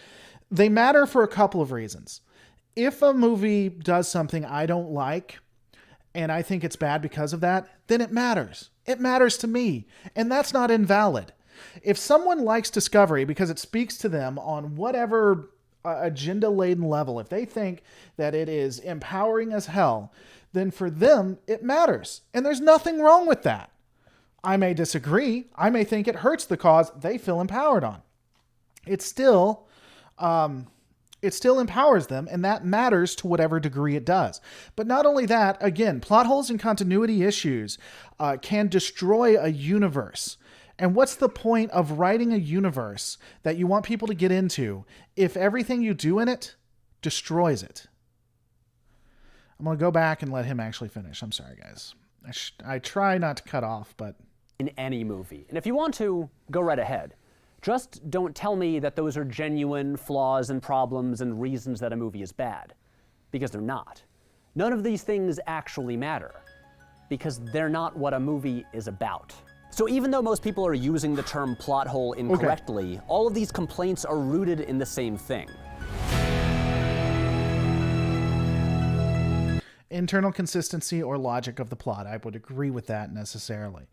[SPEAKER 1] They matter for a couple of reasons. If a movie does something I don't like, and I think it's bad because of that, then it matters. It matters to me, and that's not invalid. If someone likes Discovery because it speaks to them on whatever agenda-laden level, if they think that it is empowering as hell, then for them, it matters. And there's nothing wrong with that. I may disagree. I may think it hurts the cause they feel empowered on. It still empowers them, and that matters to whatever degree it does. But not only that, again, plot holes and continuity issues can destroy a universe. And what's the point of writing a universe that you want people to get into if everything you do in it destroys it? I'm going to go back and let him actually finish. I'm sorry, guys. I try not to cut off, but...
[SPEAKER 2] in any movie. And if you want to, go right ahead. Just don't tell me that those are genuine flaws and problems and reasons that a movie is bad. Because they're not. None of these things actually matter. Because they're not what a movie is about. So even though most people are using the term plot hole incorrectly, all of these complaints are rooted in the same thing.
[SPEAKER 1] Internal consistency or logic of the plot. I would agree with that necessarily.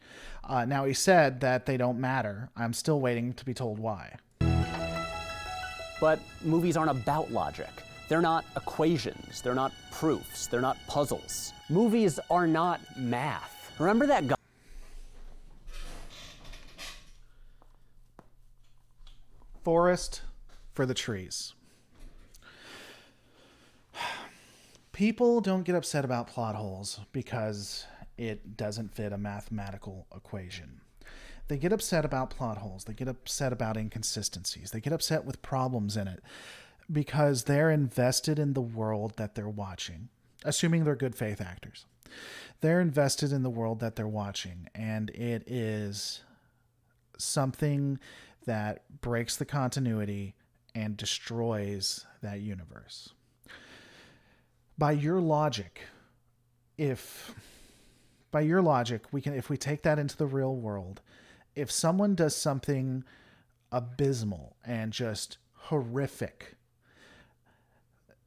[SPEAKER 1] Now, he said that they don't matter. I'm still waiting to be told why.
[SPEAKER 2] But movies aren't about logic. They're not equations. They're not proofs. They're not puzzles. Movies are not math. Remember that guy?
[SPEAKER 1] forest for the trees. People don't get upset about plot holes because it doesn't fit a mathematical equation. They get upset about plot holes. They get upset about inconsistencies. They get upset with problems in it because they're invested in the world that they're watching, assuming they're good faith actors. They're invested in the world that they're watching, and it is something that breaks the continuity and destroys that universe. By your logic, if we take that into the real world, if someone does something abysmal and just horrific,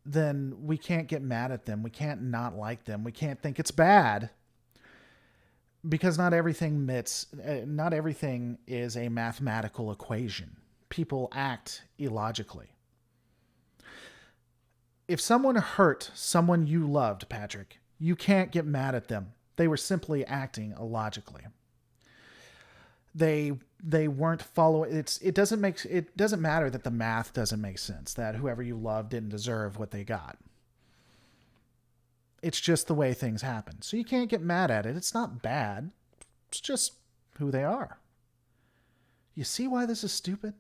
[SPEAKER 1] then we can't get mad at them. We can't not like them. We can't think it's bad, because not everything is a mathematical equation. People act illogically. If someone hurt someone you loved, Patrick, you can't get mad at them. They were simply acting illogically. They weren't following. It doesn't matter that the math doesn't make sense, that whoever you love didn't deserve what they got. It's just the way things happen. So you can't get mad at it. It's not bad. It's just who they are. You see why this is stupid?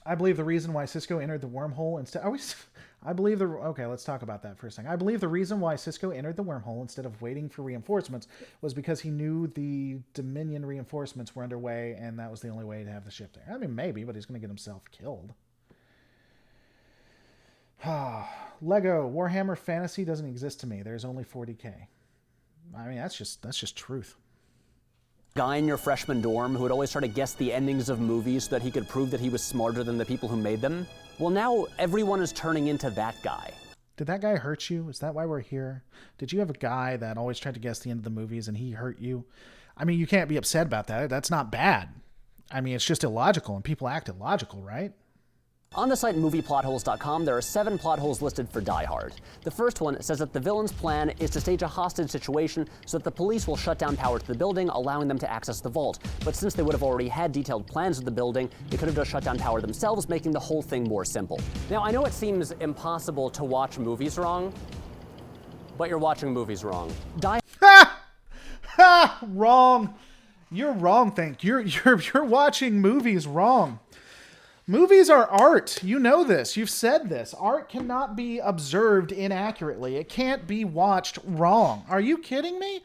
[SPEAKER 1] I believe the reason why Cisco entered the wormhole instead... Okay, let's talk about that for a second. I believe the reason why Cisco entered the wormhole instead of waiting for reinforcements was because he knew the Dominion reinforcements were underway, and that was the only way to have the ship there. I mean, maybe, but he's going to get himself killed. Lego Warhammer Fantasy doesn't exist to me. There's only 40K. I mean, that's just truth.
[SPEAKER 2] Guy in your freshman dorm who would always try to guess the endings of movies so that he could prove that he was smarter than the people who made them? Well, now everyone is turning into that guy.
[SPEAKER 1] Did that guy hurt you? Is that why we're here? Did you have a guy that always tried to guess the end of the movies and he hurt you? I mean, you can't be upset about that. That's not bad. I mean, it's just illogical, and people act illogical, right?
[SPEAKER 2] On the site movieplotholes.com, there are 7 plot holes listed for Die Hard. The first one says that the villain's plan is to stage a hostage situation so that the police will shut down power to the building, allowing them to access the vault. But since they would have already had detailed plans of the building, they could have just shut down power themselves, making the whole thing more simple. Now, I know it seems impossible to watch movies wrong, but you're watching movies wrong.
[SPEAKER 1] Wrong. You're wrong, You're watching movies wrong. Movies are art. You know this. You've said this. Art cannot be observed inaccurately. It can't be watched wrong. Are you kidding me?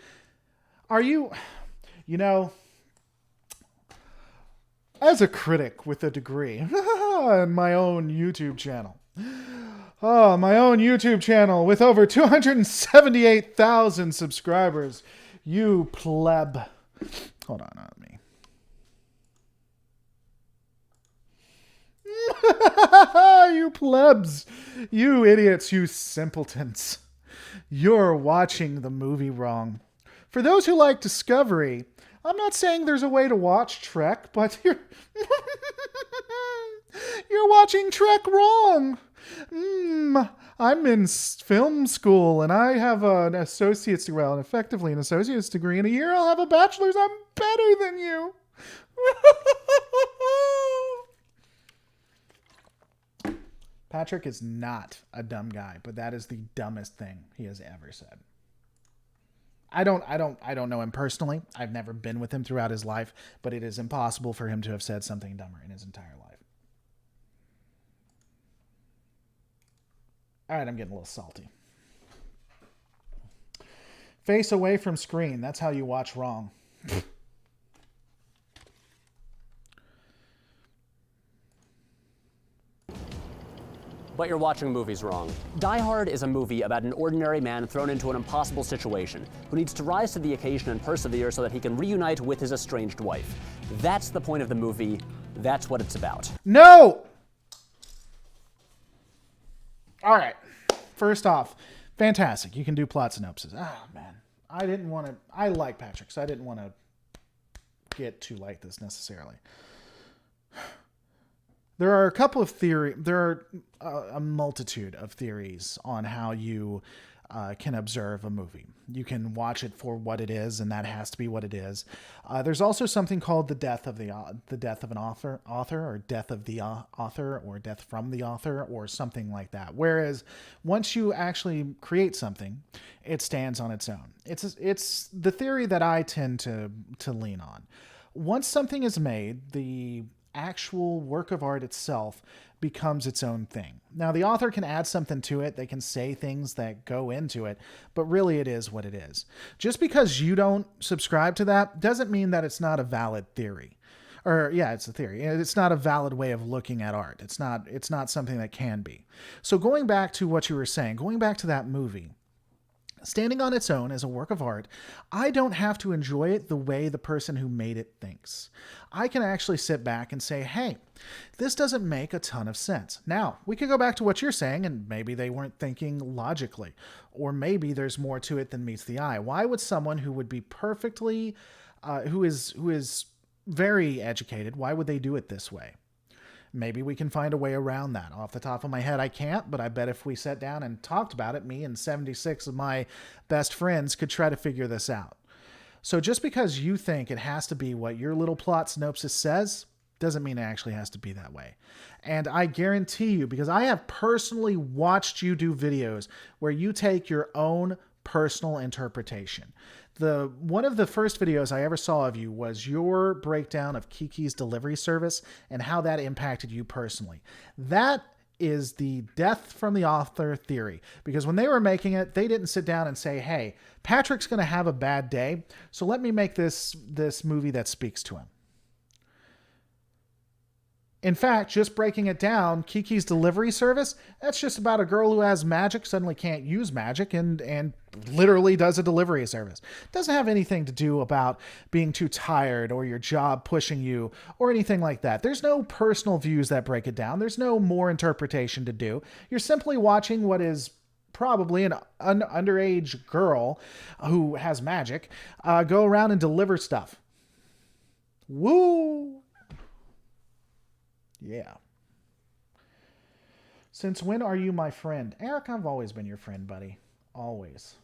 [SPEAKER 1] As a critic with a degree, and my own YouTube channel. Oh, my own YouTube channel with over 278,000 subscribers. You pleb. Hold on, not me. You plebs, you idiots, you simpletons. You're watching the movie wrong. For those who like Discovery, I'm not saying there's a way to watch Trek, but you're watching Trek wrong. I'm in film school, and I have an associate's degree, well, effectively an associate's degree. In a year, I'll have a bachelor's. I'm better than you. Patrick is not a dumb guy, but that is the dumbest thing he has ever said. I don't know him personally. I've never been with him throughout his life, but it is impossible for him to have said something dumber in his entire life. All right, I'm getting a little salty. Face away from screen. That's how you watch wrong.
[SPEAKER 2] But you're watching movies wrong. Die Hard is a movie about an ordinary man thrown into an impossible situation who needs to rise to the occasion and persevere so that he can reunite with his estranged wife. That's the point of the movie. That's what it's about.
[SPEAKER 1] No! All right. First off, fantastic. You can do plot synopsis. Oh, man. I like Patrick, so I didn't want to get too like this necessarily. There are a couple of a multitude of theories on how you can observe a movie. You can watch it for what it is, and that has to be what it is. There's also something called the death of an author, or death of the author, or death from the author, or something like that. Whereas once you actually create something, it stands on its own. It's the theory that I tend to lean on. Once something is made, the actual work of art itself becomes its own thing. Now, the author can add something to it. They can say things that go into it, but really it is what it is. Just because you don't subscribe to that doesn't mean that it's not a valid theory. Or yeah, it's a theory. It's not a valid way of looking at art. It's not something that can be. So going back to what you were saying, going back to that movie, standing on its own as a work of art, I don't have to enjoy it the way the person who made it thinks. I can actually sit back and say, hey, this doesn't make a ton of sense. Now, we could go back to what you're saying, and maybe they weren't thinking logically, or maybe there's more to it than meets the eye. Why would someone who would be perfectly, who is very educated, why would they do it this way? Maybe we can find a way around that. Off the top of my head, I can't, but I bet if we sat down and talked about it, me and 76 of my best friends could try to figure this out. So just because you think it has to be what your little plot synopsis says, doesn't mean it actually has to be that way. And I guarantee you, because I have personally watched you do videos where you take your own personal interpretation. One of the first videos I ever saw of you was your breakdown of Kiki's delivery service and how that impacted you personally. That is the death from the author theory, because when they were making it, they didn't sit down and say, hey, Patrick's going to have a bad day, so let me make this movie that speaks to him. In fact, just breaking it down, Kiki's delivery service, that's just about a girl who has magic, suddenly can't use magic, and literally does a delivery service. It doesn't have anything to do about being too tired or your job pushing you or anything like that. There's no personal views that break it down. There's no more interpretation to do. You're simply watching what is probably an underage girl who has magic go around and deliver stuff. Woo! Yeah. Since when are you my friend? Eric, I've always been your friend, buddy. Always.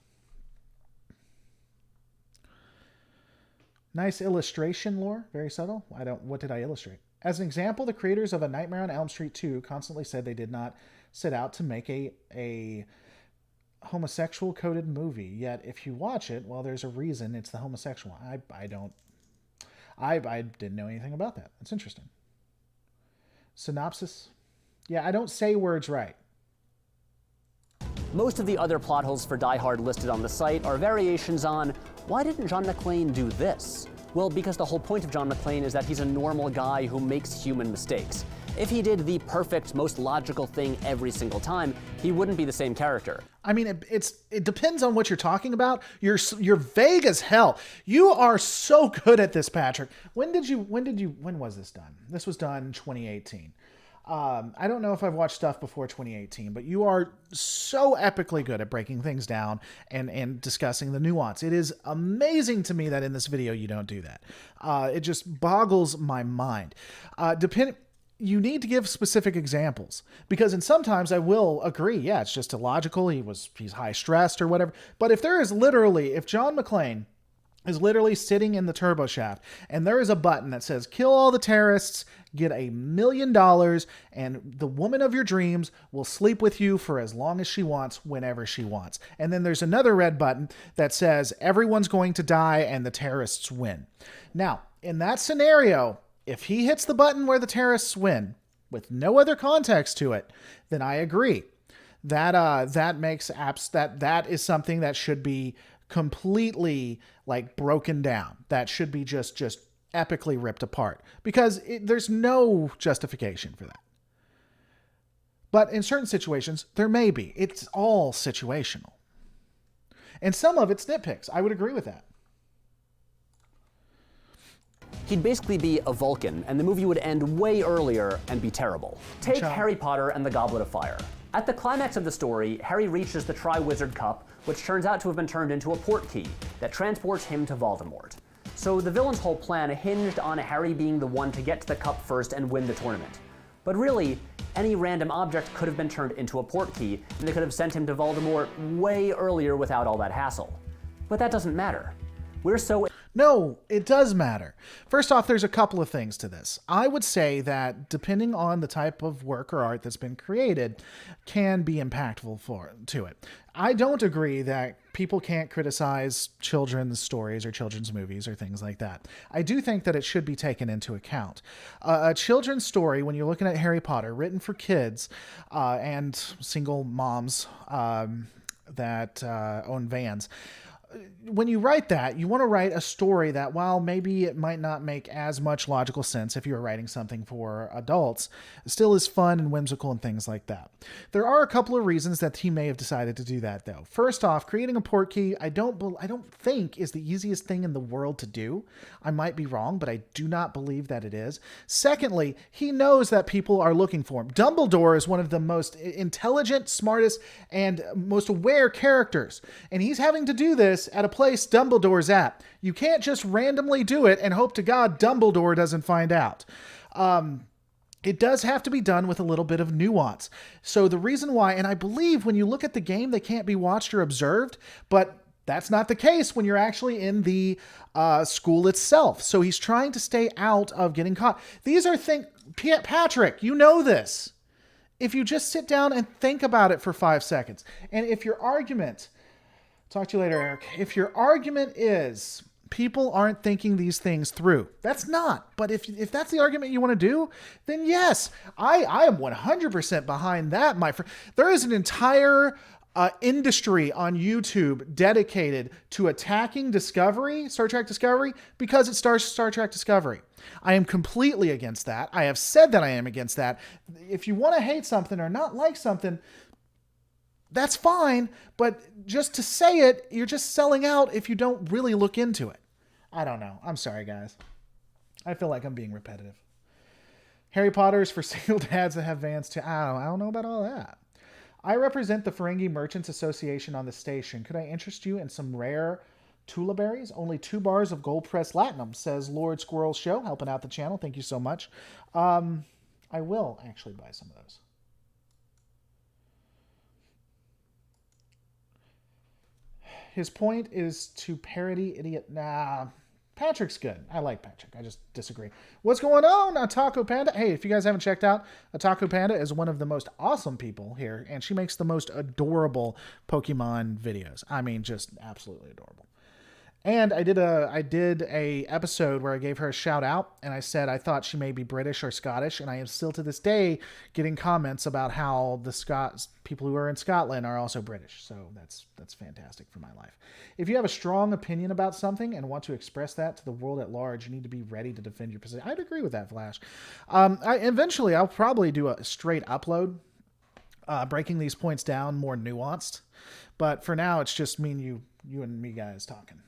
[SPEAKER 1] Nice illustration, Lore. Very subtle. What did I illustrate? As an example, the creators of A Nightmare on Elm Street 2 constantly said they did not set out to make a homosexual coded movie. Yet if you watch it, well, there's a reason it's the homosexual. I didn't know anything about that. That's interesting. Synopsis? Yeah, I don't say words right.
[SPEAKER 2] Most of the other plot holes for Die Hard listed on the site are variations on, why didn't John McClane do this? Well, because the whole point of John McClane is that he's a normal guy who makes human mistakes. If he did the perfect, most logical thing every single time, he wouldn't be the same character.
[SPEAKER 1] I mean, it depends on what you're talking about. You're vague as hell. You are so good at this, Patrick. When was this done? This was done in 2018. I don't know if I've watched stuff before 2018, but you are so epically good at breaking things down and discussing the nuance. It is amazing to me that in this video you don't do that. It just boggles my mind. You need to give specific examples, because sometimes I will agree, yeah, it's just illogical, he's high stressed or whatever. But if John McClane is literally sitting in the turbo shaft and there is a button that says kill all the terrorists, get $1 million, and the woman of your dreams will sleep with you for as long as she wants, whenever she wants. And then there's another red button that says everyone's going to die and the terrorists win. Now, in that scenario, if he hits the button where the terrorists win with no other context to it, then I agree. That is something that should be completely like broken down. That should be just epically ripped apart, because there's no justification for that. But in certain situations, there may be. It's all situational. And some of it's nitpicks. I would agree with that.
[SPEAKER 2] He'd basically be a Vulcan, and the movie would end way earlier and be terrible. Take Harry Potter and the Goblet of Fire. At the climax of the story, Harry reaches the Triwizard Cup, which turns out to have been turned into a port key that transports him to Voldemort. So the villain's whole plan hinged on Harry being the one to get to the cup first and win the tournament. But really, any random object could have been turned into a portkey, and they could have sent him to Voldemort way earlier without all that hassle. But that doesn't matter. We're so...
[SPEAKER 1] No, it does matter. First off, there's a couple of things to this. I would say that depending on the type of work or art that's been created can be impactful to it. I don't agree that people can't criticize children's stories or children's movies or things like that. I do think that it should be taken into account. A children's story, when you're looking at Harry Potter, written for kids and single moms that own vans, when you write that, you want to write a story that, while maybe it might not make as much logical sense if you were writing something for adults, still is fun and whimsical and things like that. There are a couple of reasons that he may have decided to do that, though. First off, creating a portkey, I don't think is the easiest thing in the world to do. I might be wrong, but I do not believe that it is. Secondly, he knows that people are looking for him. Dumbledore is one of the most intelligent, smartest, and most aware characters, and he's having to do this at a place Dumbledore's at. You can't just randomly do it and hope to God Dumbledore doesn't find out. It does have to be done with a little bit of nuance. So the reason why, and I believe when you look at the game, they can't be watched or observed, but that's not the case when you're actually in the school itself. So he's trying to stay out of getting caught. These are things, Patrick, you know this. If you just sit down and think about it for 5 seconds, and if your argument... Talk to you later, Eric. If your argument is people aren't thinking these things through, that's not. But if that's the argument you want to do, then yes, I am 100% behind that, my friend. There is an entire industry on YouTube dedicated to attacking Discovery, Star Trek Discovery, because it stars Star Trek Discovery. I am completely against that. I have said that I am against that. If you want to hate something or not like something, that's fine, but just to say it, you're just selling out if you don't really look into it. I don't know. I'm sorry, guys. I feel like I'm being repetitive. Harry Potter is for single dads that have vans too. I don't know about all that. I represent the Ferengi Merchants Association on the station. Could I interest you in some rare Tula berries? Only 2 bars of gold pressed latinum, says Lord Squirrel Show, helping out the channel. Thank you so much. I will actually buy some of those. His point is to parody idiot. Nah, Patrick's good. I like Patrick. I just disagree. What's going on, Ataco Panda? Hey, if you guys haven't checked out, Ataco Panda is one of the most awesome people here, and she makes the most adorable Pokemon videos. I mean, just absolutely adorable. And I did a episode where I gave her a shout out, and I said I thought she may be British or Scottish, and I am still to this day getting comments about how the people who are in Scotland are also British. So that's fantastic for my life. If you have a strong opinion about something and want to express that to the world at large, you need to be ready to defend your position. I'd agree with that, Flash. Eventually, I'll probably do a straight upload, breaking these points down more nuanced. But for now, it's just me and you and me guys talking.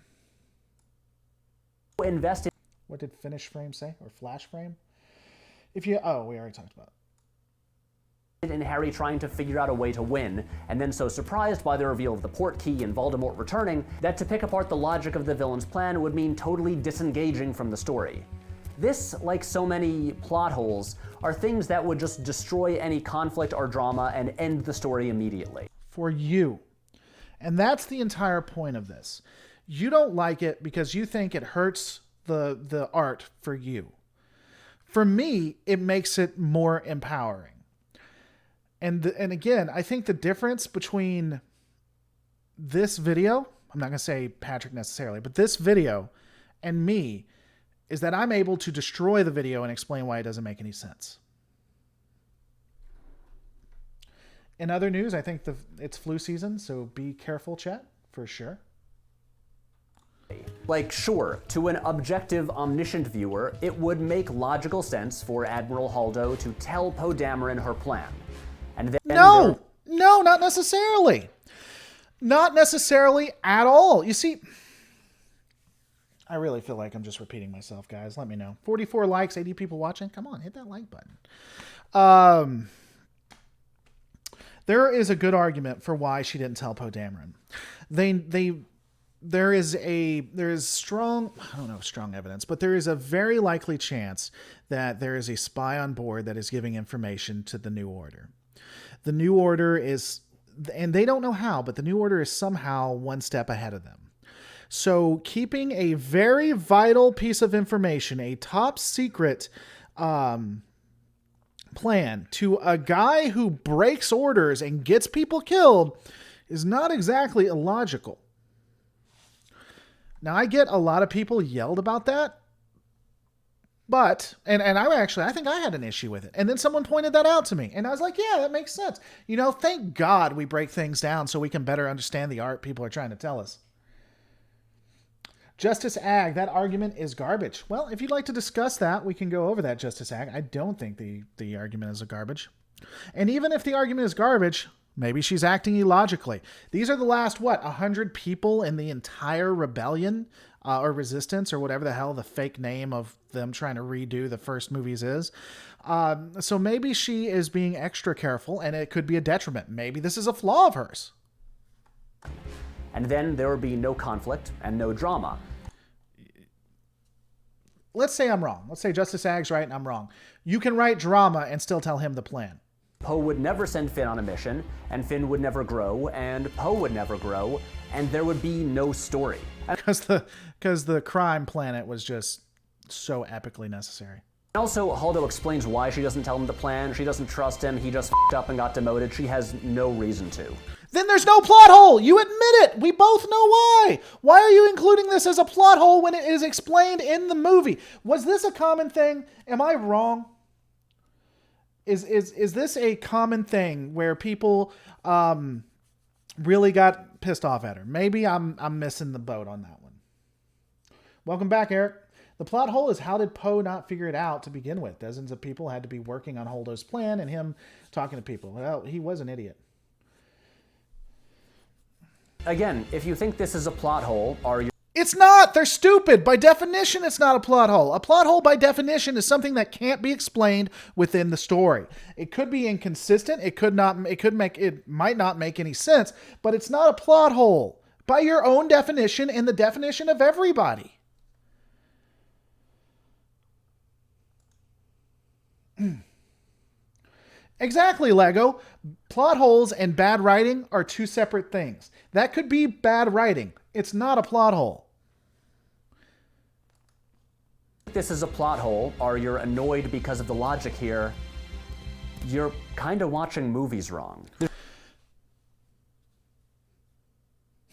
[SPEAKER 2] Invested.
[SPEAKER 1] What did finish frame say? Or flash frame? We already talked about it.
[SPEAKER 2] In Harry trying to figure out a way to win, and then so surprised by the reveal of the portkey and Voldemort returning, that to pick apart the logic of the villain's plan would mean totally disengaging from the story. This, like so many plot holes, are things that would just destroy any conflict or drama and end the story immediately.
[SPEAKER 1] For you. And that's the entire point of this. You don't like it because you think it hurts the art for you. For me, it makes it more empowering. And again, I think the difference between this video, I'm not going to say Patrick necessarily, but this video and me is that I'm able to destroy the video and explain why it doesn't make any sense. In other news, I think it's flu season, so be careful, chat, for sure.
[SPEAKER 2] Like, sure, to an objective, omniscient viewer, it would make logical sense for Admiral Haldo to tell Poe Dameron her plan. And then
[SPEAKER 1] No, not necessarily. Not necessarily at all. You see, I really feel like I'm just repeating myself, guys. Let me know. 44 likes, 80 people watching. Come on, hit that like button. There is a good argument for why she didn't tell Poe Dameron. They there is strong, I don't know if strong evidence, but there is a very likely chance that there is a spy on board that is giving information to the New Order. The New Order is, and they don't know how, but the New Order is somehow one step ahead of them. So keeping a very vital piece of information, a top secret plan to a guy who breaks orders and gets people killed is not exactly illogical. Now, I get a lot of people yelled about that, but, and I think I had an issue with it. And then someone pointed that out to me, and I was like, yeah, that makes sense. You know, thank God we break things down so we can better understand the art people are trying to tell us. Justice Ag, that argument is garbage. Well, if you'd like to discuss that, we can go over that, Justice Ag. I don't think the argument is a garbage. And even if the argument is garbage, maybe she's acting illogically. These are the last, 100 people in the entire rebellion or resistance or whatever the hell the fake name of them trying to redo the first movies is. So maybe she is being extra careful and it could be a detriment. Maybe this is a flaw of hers.
[SPEAKER 2] And then there would be no conflict and no drama.
[SPEAKER 1] Let's say I'm wrong. Let's say Justice Ag's right and I'm wrong. You can write drama and still tell him the plan.
[SPEAKER 2] Poe would never send Finn on a mission, and Finn would never grow, and Poe would never grow, and there would be no story.
[SPEAKER 1] Because the crime planet was just so epically necessary.
[SPEAKER 2] And also, Holdo explains why she doesn't tell him the plan. She doesn't trust him. He just f***ed up and got demoted. She has no reason to.
[SPEAKER 1] Then there's no plot hole. You admit it. We both know why. Why are you including this as a plot hole when it is explained in the movie? Was this a common thing? Am I wrong? Is this a common thing where people really got pissed off at her? Maybe I'm missing the boat on that one. Welcome back, Eric. The plot hole is, how did Poe not figure it out to begin with? Dozens of people had to be working on Holdo's plan and him talking to people. Well, he was an idiot.
[SPEAKER 2] Again, if you think this is a plot hole, are you...
[SPEAKER 1] It's not! They're stupid! By definition, it's not a plot hole. A plot hole, by definition, is something that can't be explained within the story. It could be inconsistent, it might not make any sense, but it's not a plot hole. By your own definition and the definition of everybody. Exactly, Lego. Plot holes and bad writing are two separate things. That could be bad writing. It's not a plot hole.
[SPEAKER 2] If this is a plot hole, or you're annoyed because of the logic here, you're kind of watching movies wrong.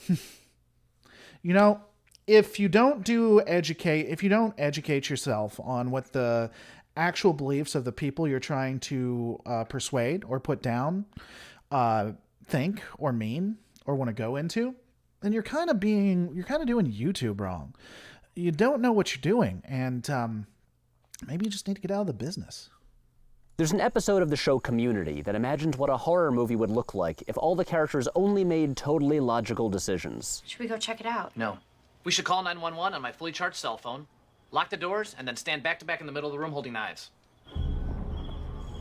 [SPEAKER 1] You know, if you don't educate yourself on what the actual beliefs of the people you're trying to persuade or put down think or mean or want to go into, then you're kind of doing YouTube wrong. You don't know what you're doing, and maybe you just need to get out of the business.
[SPEAKER 2] There's an episode of the show Community that imagined what a horror movie would look like if all the characters only made totally logical decisions.
[SPEAKER 5] Should we go check it out?
[SPEAKER 7] No. We should call 911 on my fully charged cell phone, lock the doors, and then stand back to back in the middle of the room holding knives.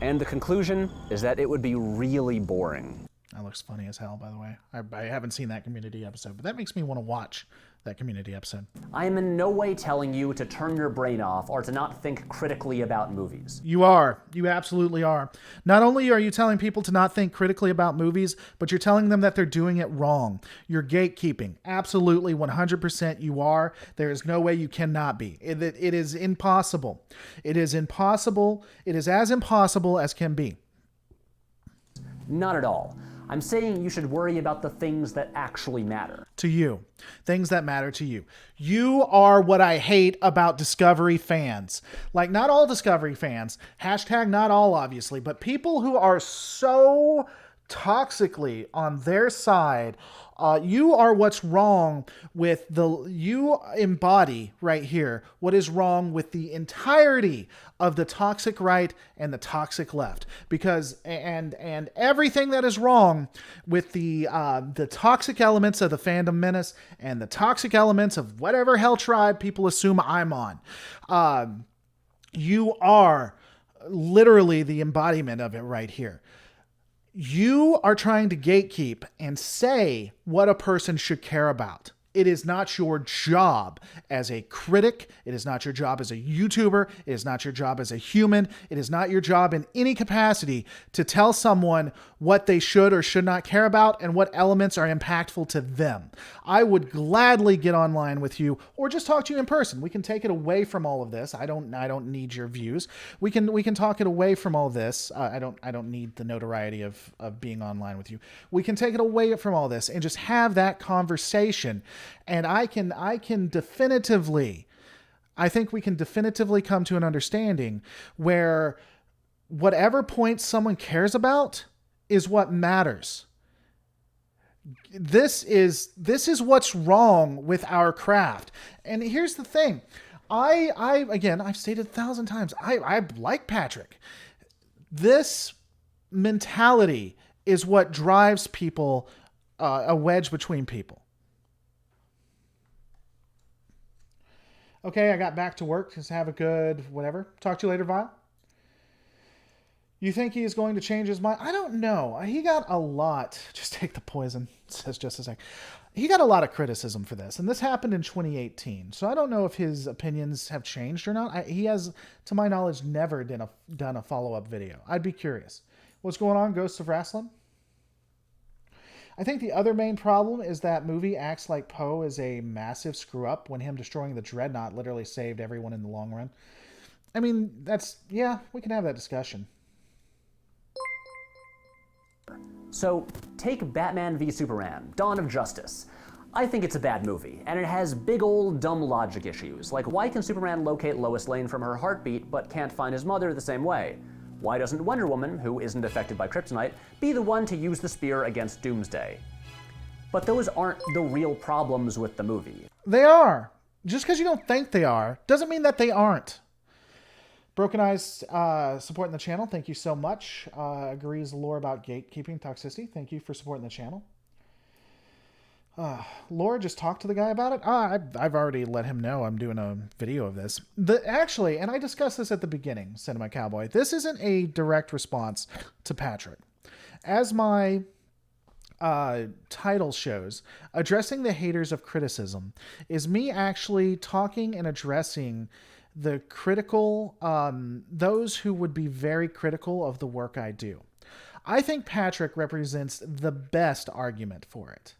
[SPEAKER 2] And the conclusion is that it would be really boring.
[SPEAKER 1] That looks funny as hell, by the way. I haven't seen that Community episode, but that makes me want to watch that Community episode.
[SPEAKER 2] I am in no way telling you to turn your brain off or to not think critically about movies.
[SPEAKER 1] You are. You absolutely are. Not only are you telling people to not think critically about movies, but you're telling them that they're doing it wrong. You're gatekeeping. Absolutely, 100% you are. There is no way you cannot be. It is impossible. It is impossible. It is as impossible as can be.
[SPEAKER 2] Not at all. I'm saying you should worry about the things that actually matter.
[SPEAKER 1] To you. Things that matter to you. You are what I hate about Discovery fans. Like, not all Discovery fans. Hashtag not all, obviously. But people who are so toxically on their side. You are what's wrong with you embody right here what is wrong with the entirety of the toxic right and the toxic left, because and everything that is wrong with the toxic elements of the fandom menace and the toxic elements of whatever hell tribe people assume I'm on. You are literally the embodiment of it right here. You are trying to gatekeep and say what a person should care about. It is not your job as a critic. It is not your job as a YouTuber. It is not your job as a human. It is not your job in any capacity to tell someone what they should or should not care about and what elements are impactful to them. I would gladly get online with you or just talk to you in person. We can take it away from all of this. I don't need your views. We can talk it away from all this. I don't need the notoriety of being online with you. We can take it away from all this and just have that conversation. And I think we can definitively come to an understanding where whatever point someone cares about is what matters. This is what's wrong with our craft. And here's the thing. I've stated 1,000 times, I like Patrick. This mentality is what drives people, a wedge between people. Okay, I got back to work. Just have a good whatever. Talk to you later, Vile. You think he is going to change his mind? I don't know. He got a lot. Just take the poison, says just a sec. He got a lot of criticism for this, and this happened in 2018. So I don't know if his opinions have changed or not. He has, to my knowledge, never done a follow-up video. I'd be curious. What's going on, Ghosts of Wrestling? I think the other main problem is that movie acts like Poe is a massive screw-up when him destroying the Dreadnought literally saved everyone in the long run. I mean, we can have that discussion.
[SPEAKER 2] So, take Batman v Superman, Dawn of Justice. I think it's a bad movie, and it has big old dumb logic issues, like why can Superman locate Lois Lane from her heartbeat but can't find his mother the same way? Why doesn't Wonder Woman, who isn't affected by kryptonite, be the one to use the spear against Doomsday? But those aren't the real problems with the movie.
[SPEAKER 1] They are. Just because you don't think they are, doesn't mean that they aren't. Broken Eyes supporting the channel. Thank you so much. Agrees lore about gatekeeping toxicity. Thank you for supporting the channel. Laura, just talked to the guy about it. I've already let him know I'm doing a video of this. Actually, and I discussed this at the beginning, Cinema Cowboy, this isn't a direct response to Patrick. As my title shows, addressing the haters of criticism is me actually talking and addressing the critical, those who would be very critical of the work I do. I think Patrick represents the best argument for it.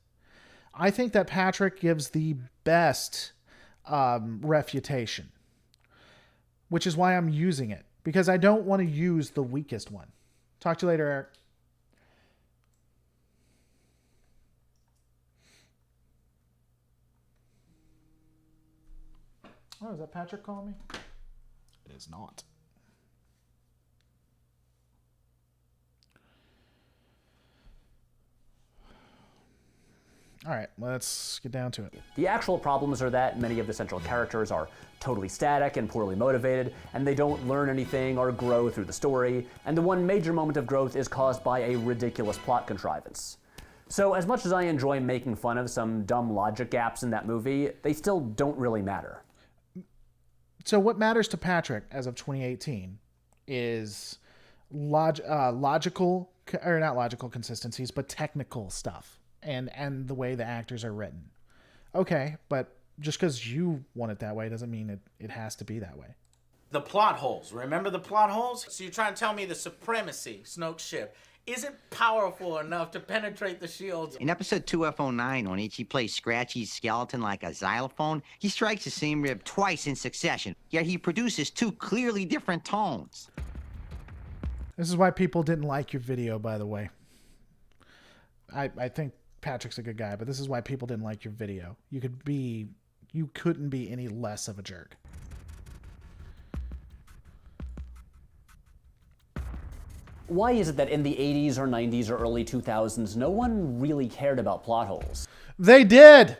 [SPEAKER 1] I think that Patrick gives the best refutation, which is why I'm using it, because I don't want to use the weakest one. Talk to you later, Eric. Oh, is that Patrick calling me? It is not. All right, let's get down to it.
[SPEAKER 2] The actual problems are that many of the central characters are totally static and poorly motivated, and they don't learn anything or grow through the story, and the one major moment of growth is caused by a ridiculous plot contrivance. So as much as I enjoy making fun of some dumb logic gaps in that movie, they still don't really matter.
[SPEAKER 1] So what matters to Patrick as of 2018 is logical, or not logical consistencies, but technical stuff. And the way the actors are written. Okay, but just because you want it that way doesn't mean it has to be that way.
[SPEAKER 8] The plot holes. Remember the plot holes? So you're trying to tell me the supremacy, Snoke's ship, isn't powerful enough to penetrate the shields?
[SPEAKER 9] In episode 2F09, on which he plays Scratchy's skeleton like a xylophone, he strikes the same rib twice in succession, yet he produces two clearly different tones.
[SPEAKER 1] This is why people didn't like your video, by the way. I think Patrick's a good guy, but this is why people didn't like your video. You couldn't be any less of a jerk.
[SPEAKER 2] Why is it that in the 80s or 90s or early 2000s, no one really cared about plot holes?
[SPEAKER 1] They did.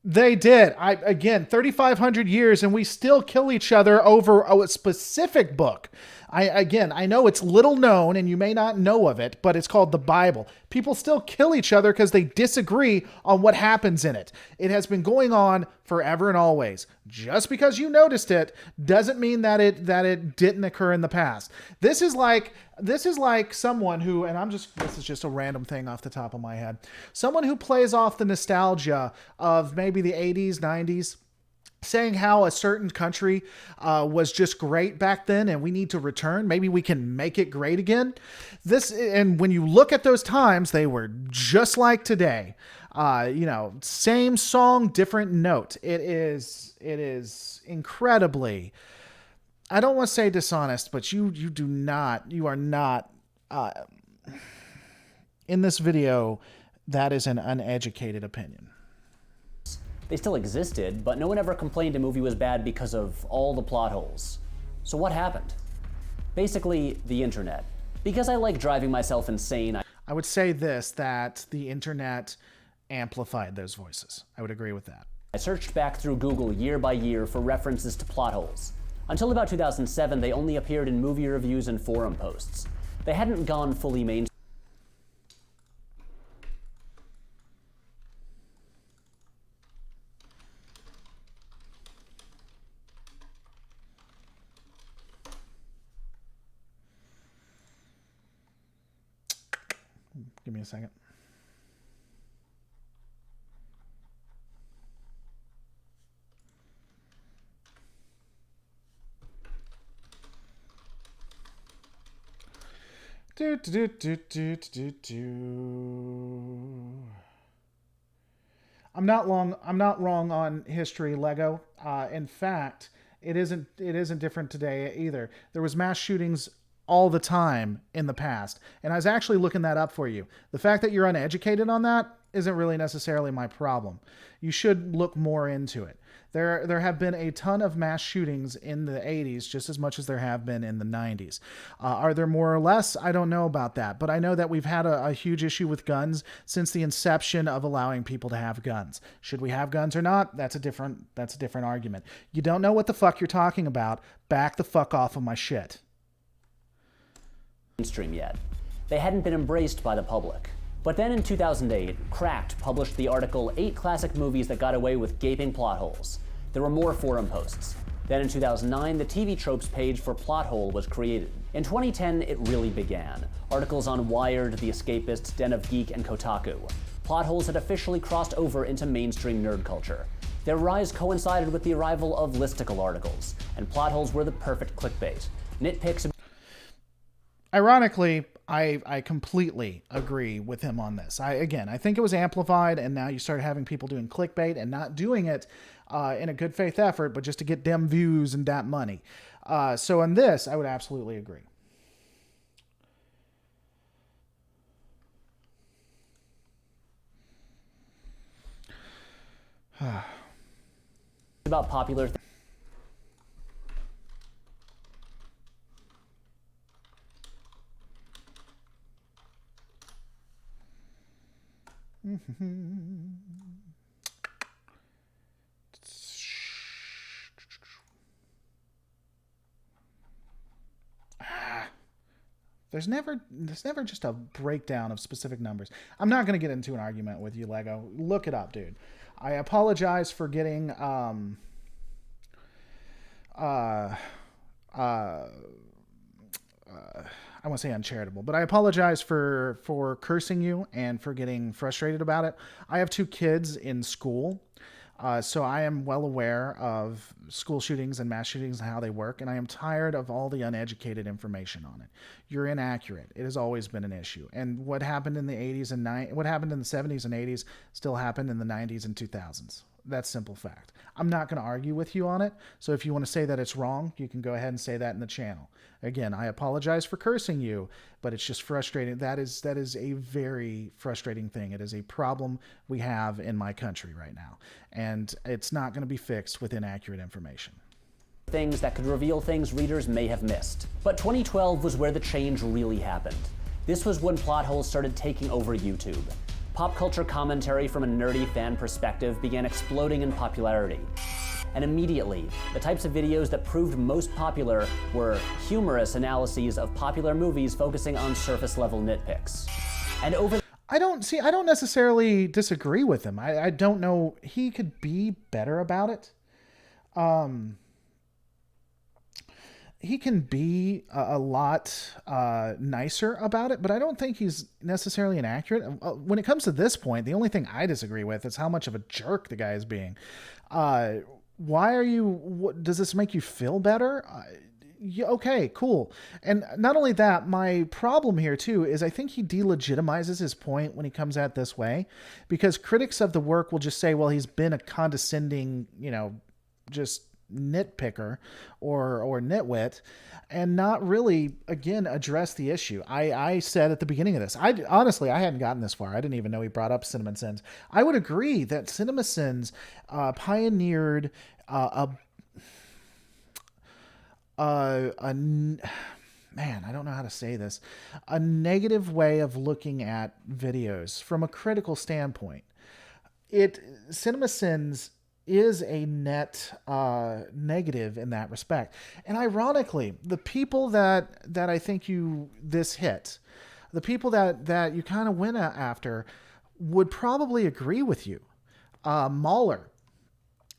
[SPEAKER 1] They did. Again, 3,500 years and we still kill each other over a specific book. I know it's little known and you may not know of it, but it's called the Bible. People still kill each other because they disagree on what happens in it. It has been going on forever and always. Just because you noticed it doesn't mean that it didn't occur in the past. This is like someone who, and this is just a random thing off the top of my head, someone who plays off the nostalgia of maybe the 80s, 90s, saying how a certain country was just great back then and we need to return. Maybe we can make it great again. And when you look at those times, they were just like today. Same song, different note. It is incredibly, I don't want to say dishonest, but you are not, in this video, that is an uneducated opinion.
[SPEAKER 2] They still existed, but no one ever complained a movie was bad because of all the plot holes. So what happened? Basically, the internet. Because I like driving myself insane,
[SPEAKER 1] I would say that the internet amplified those voices. I would agree with that.
[SPEAKER 2] I searched back through Google year by year for references to plot holes. Until about 2007, they only appeared in movie reviews and forum posts. They hadn't gone fully mainstream.
[SPEAKER 1] Give me a second. I'm not wrong on history, Lego. In fact, it isn't different today either. There was mass shootings all the time in the past. And I was actually looking that up for you. The fact that you're uneducated on that isn't really necessarily my problem. You should look more into it. There have been a ton of mass shootings in the 80s, just as much as there have been in the 90s. Are there more or less? I don't know about that. But I know that we've had a huge issue with guns since the inception of allowing people to have guns. Should we have guns or not? That's a different argument. You don't know what the fuck you're talking about. Back the fuck off of my shit.
[SPEAKER 2] Mainstream yet. They hadn't been embraced by the public. But then in 2008, Cracked published the article 8 Classic Movies That Got Away with Gaping Plot Holes. There were more forum posts. Then in 2009, the TV Tropes page for Plot Hole was created. In 2010, it really began. Articles on Wired, The Escapist, Den of Geek, and Kotaku. Plot holes had officially crossed over into mainstream nerd culture. Their rise coincided with the arrival of listicle articles, and plot holes were the perfect clickbait. Nitpicks.
[SPEAKER 1] Ironically, I completely agree with him on this. I think it was amplified, and now you start having people doing clickbait and not doing it in a good faith effort, but just to get them views and that money. So on this, I would absolutely agree.
[SPEAKER 2] About popular There's never just a breakdown of specific numbers. I'm not going to get into an argument with you, Lego. Look it up, dude. I apologize for getting I won't say uncharitable, but I apologize for cursing you and for getting frustrated about it. I have 2 kids in school, so I am well aware of school shootings and mass shootings and how they work, and I am tired of all the uneducated information on it. You're inaccurate. It has always been an issue. And what happened in the 80s and what happened in the 70s and 80s still happened in the 90s and 2000s. That's simple fact. I'm not going to argue with you on it. So if you want to say that it's wrong, you can go ahead and say that in the channel. Again, I apologize for cursing you, but it's just frustrating. That is a very frustrating thing. It is a problem we have in my country right now, and it's not going to be fixed with inaccurate information. Things that could reveal things readers may have missed. But 2012 was where the change really happened. This was when plot holes started taking over YouTube. Pop culture commentary from a nerdy fan perspective began exploding in popularity. and immediately, the types of videos that proved most popular were humorous analyses of popular movies focusing on surface-level nitpicks. And over
[SPEAKER 1] I don't necessarily disagree with him. I don't know. He could be better about it. He can be a lot nicer about it, but I don't think he's necessarily inaccurate. When it comes to this point, the only thing I disagree with is how much of a jerk the guy is being. Why are you... does this make you feel better? Yeah, okay, cool. And not only that, my problem here too is I think he delegitimizes his point when he comes at this way, because critics of the work will just say, well, he's been a condescending, just nitpicker or nitwit, and not really, again, address the issue. I said at the beginning of this, honestly, I hadn't gotten this far. I didn't even know he brought up CinemaSins. I would agree that CinemaSins pioneered man, I don't know how to say this, a negative way of looking at videos from a critical standpoint. CinemaSins is a net negative in that respect. And ironically, the people that I think this hit, the people that you kind of went after would probably agree with you. Mahler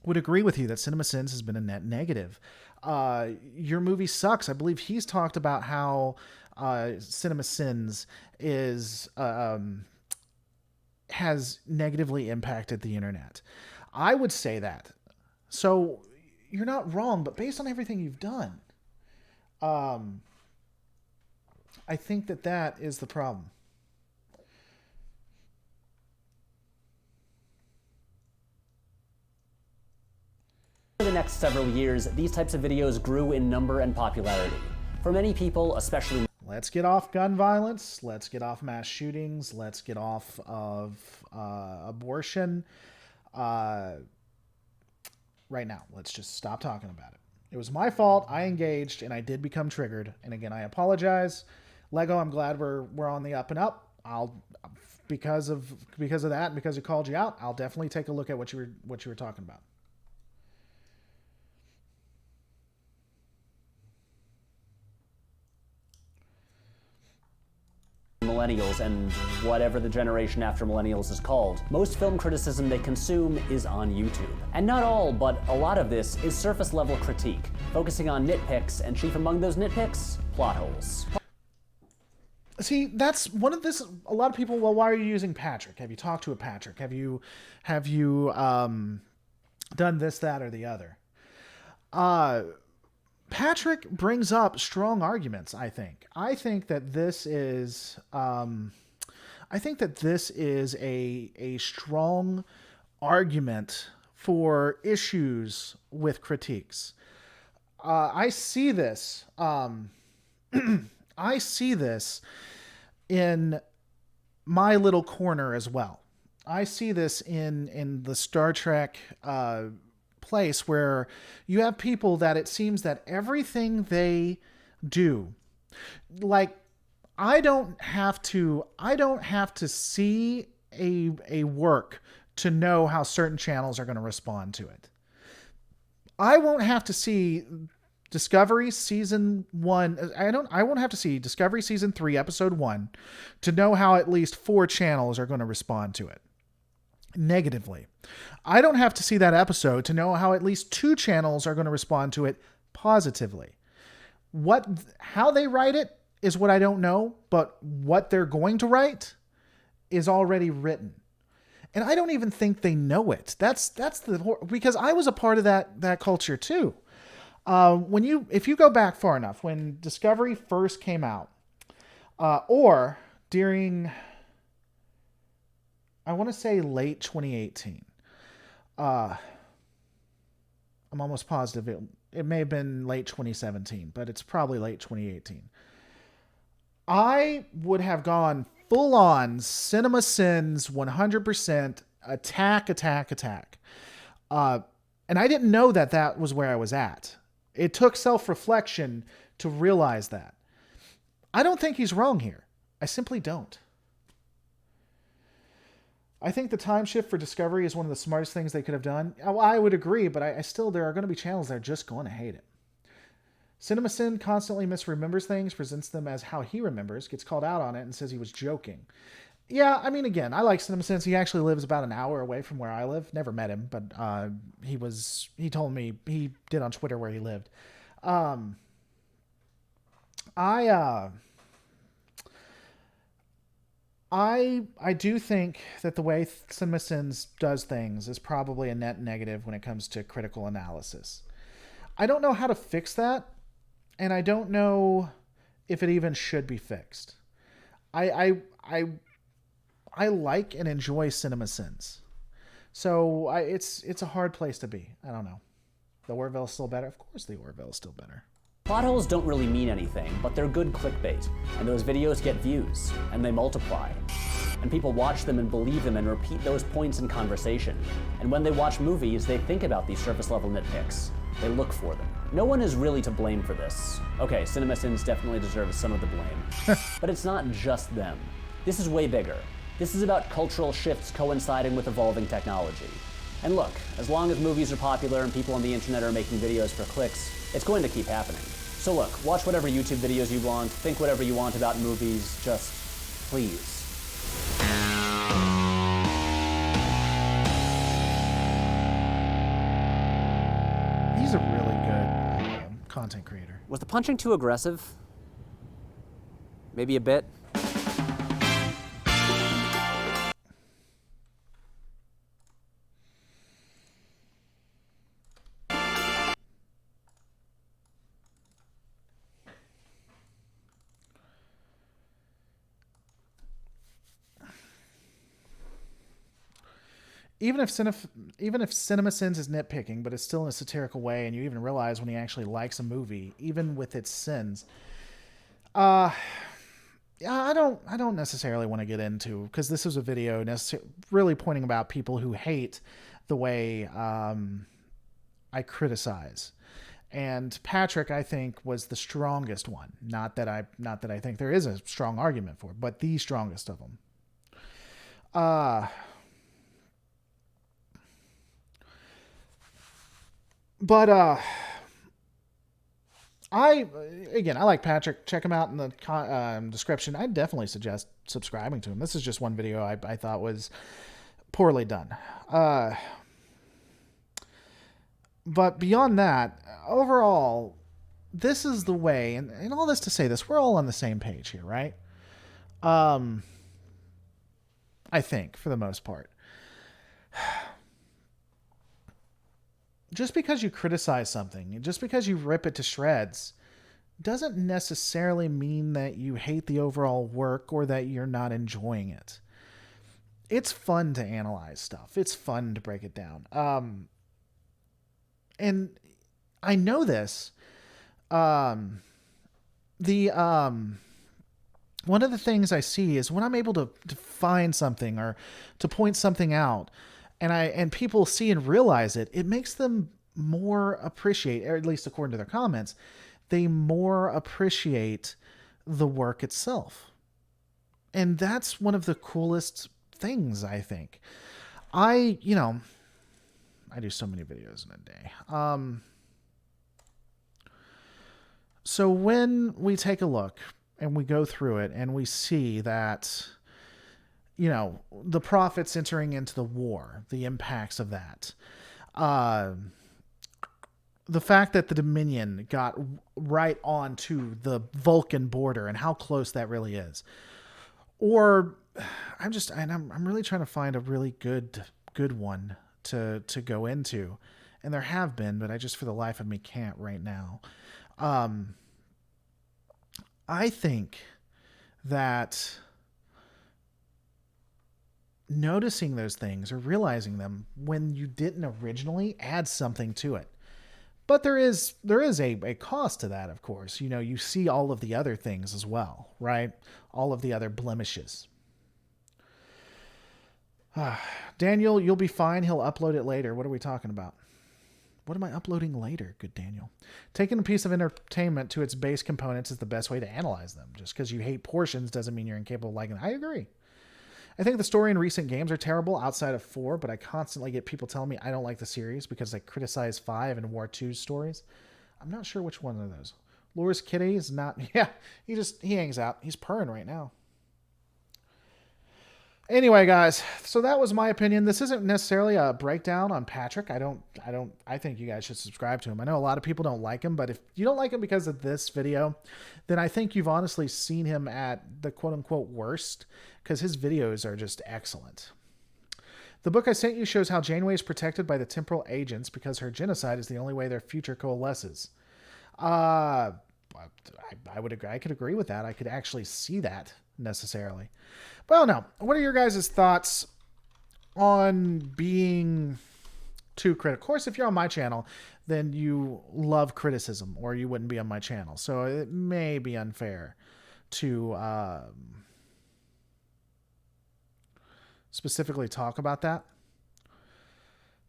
[SPEAKER 1] would agree with you that CinemaSins has been a net negative. Your movie sucks. I believe he's talked about how CinemaSins has negatively impacted the internet. I would say that. So you're not wrong, but based on everything you've done, I think that is the problem.
[SPEAKER 2] the next several years, these types of videos grew in number and popularity. For many people, especially...
[SPEAKER 1] Let's get off gun violence. Let's get off mass shootings. Let's get off of abortion. Right now, let's just stop talking about it. It was my fault. I engaged, and I did become triggered. And again, I apologize. Lego, I'm glad we're on the up and up. Because of that, and because I called you out, I'll definitely take a look at what you were talking about.
[SPEAKER 2] Millennials and whatever the generation after millennials is called. Most film criticism they consume is on YouTube. And not all, but a lot of this is surface level critique, focusing on nitpicks, and chief among those nitpicks, plot holes.
[SPEAKER 1] See, that's one of this. A lot of people, well, why are you using Patrick? Have you talked to a Patrick? Have you done this, that, or the other? Patrick brings up strong arguments, I think. I think that this is a strong argument for issues with critiques. I see this. I see this in my little corner as well. I see this in the Star Trek place where you have people that it seems that everything they do, like, I don't have to see a work to know how certain channels are going to respond to it. I won't have to see Discovery season 1. I won't have to see Discovery season 3 episode 1 to know how at least 4 channels are going to respond to it negatively. I don't have to see that episode to know how at least 2 channels are going to respond to it positively. How they write it is what I don't know, but what they're going to write is already written. And I don't even think they know it. Because I was a part of that culture too. If you go back far enough, when Discovery first came out, or during, I want to say late 2018, I'm almost positive it may have been late 2017, but it's probably late 2018. I would have gone full on CinemaSins 100% attack. And I didn't know that was where I was at. It took self-reflection to realize that. I don't think he's wrong here. I simply don't. I think the time shift for Discovery is one of the smartest things they could have done. I would agree, but I still, there are going to be channels that are just going to hate it. CinemaSin constantly misremembers things, presents them as how he remembers, gets called out on it, and says he was joking. Yeah, I mean, again, I like CinemaSin. He actually lives about an hour away from where I live. Never met him, but he told me, he did on Twitter where he lived. I do think that the way CinemaSins does things is probably a net negative when it comes to critical analysis. I don't know how to fix that, and I don't know if it even should be fixed. I like and enjoy CinemaSins, so it's a hard place to be. I don't know. The Orville's still better? Of course the Orville's still better.
[SPEAKER 2] Plot holes don't really mean anything, but they're good clickbait, and those videos get views, and they multiply. And people watch them and believe them and repeat those points in conversation. And when they watch movies, they think about these surface level nitpicks. They look for them. No one is really to blame for this. Okay, CinemaSins definitely deserves some of the blame. But it's not just them. This is way bigger. This is about cultural shifts coinciding with evolving technology. And look, as long as movies are popular and people on the internet are making videos for clicks, it's going to keep happening. So look, watch whatever YouTube videos you want, think whatever you want about movies, just please.
[SPEAKER 1] He's a really good content creator.
[SPEAKER 2] Was the punching too aggressive? Maybe a bit?
[SPEAKER 1] Even if CinemaSins is nitpicking, but it's still in a satirical way, and you even realize when he actually likes a movie, even with its sins. Yeah, I don't necessarily want to get into, because this was a video really pointing about people who hate the way I criticize. And Patrick, I think, was the strongest one. Not that I think there is a strong argument for it, but the strongest of them. But I like Patrick. Check him out in the description. I definitely suggest subscribing to him. This is just one video I thought was poorly done. But beyond that, overall, this is the way, and all this to say this, we're all on the same page here, right? I think, for the most part. Just because you criticize something, just because you rip it to shreds, doesn't necessarily mean that you hate the overall work or that you're not enjoying it. It's fun to analyze stuff. It's fun to break it down. And I know this. One of the things I see is when I'm able to find something or to point something out, and people see and realize it, it makes them more appreciate, or at least according to their comments, they more appreciate the work itself. And that's one of the coolest things, I think. I do so many videos in a day. So when we take a look and we go through it and we see that, the prophets entering into the war, the impacts of that, the fact that the Dominion got right onto the Vulcan border and how close that really is, or I'm really trying to find a really good one to go into, and there have been, but I just for the life of me can't right now. I think that noticing those things or realizing them when you didn't originally add something to it. But there is a cost to that, of course. You see all of the other things as well, right? All of the other blemishes. Daniel, you'll be fine. He'll upload it later. What are we talking about? What am I uploading later, good Daniel? Taking a piece of entertainment to its base components is the best way to analyze them. Just because you hate portions doesn't mean you're incapable of liking them. I agree. I think the story in recent games are terrible outside of 4, but I constantly get people telling me I don't like the series because I criticize 5 and War 2's stories. I'm not sure which one of those. Lore's Kitty is not... Yeah, he hangs out. He's purring right now. Anyway, guys, so that was my opinion. This isn't necessarily a breakdown on Patrick. I think you guys should subscribe to him. I know a lot of people don't like him, but if you don't like him because of this video, then I think you've honestly seen him at the quote-unquote worst, because his videos are just excellent. The book I sent you shows how Janeway is protected by the temporal agents because her genocide is the only way their future coalesces. I would agree. I could agree with that. I could actually see that necessarily. Well, no. What are your guys' thoughts on being too critical? Of course, if you're on my channel, then you love criticism, or you wouldn't be on my channel. So it may be unfair to specifically talk about that.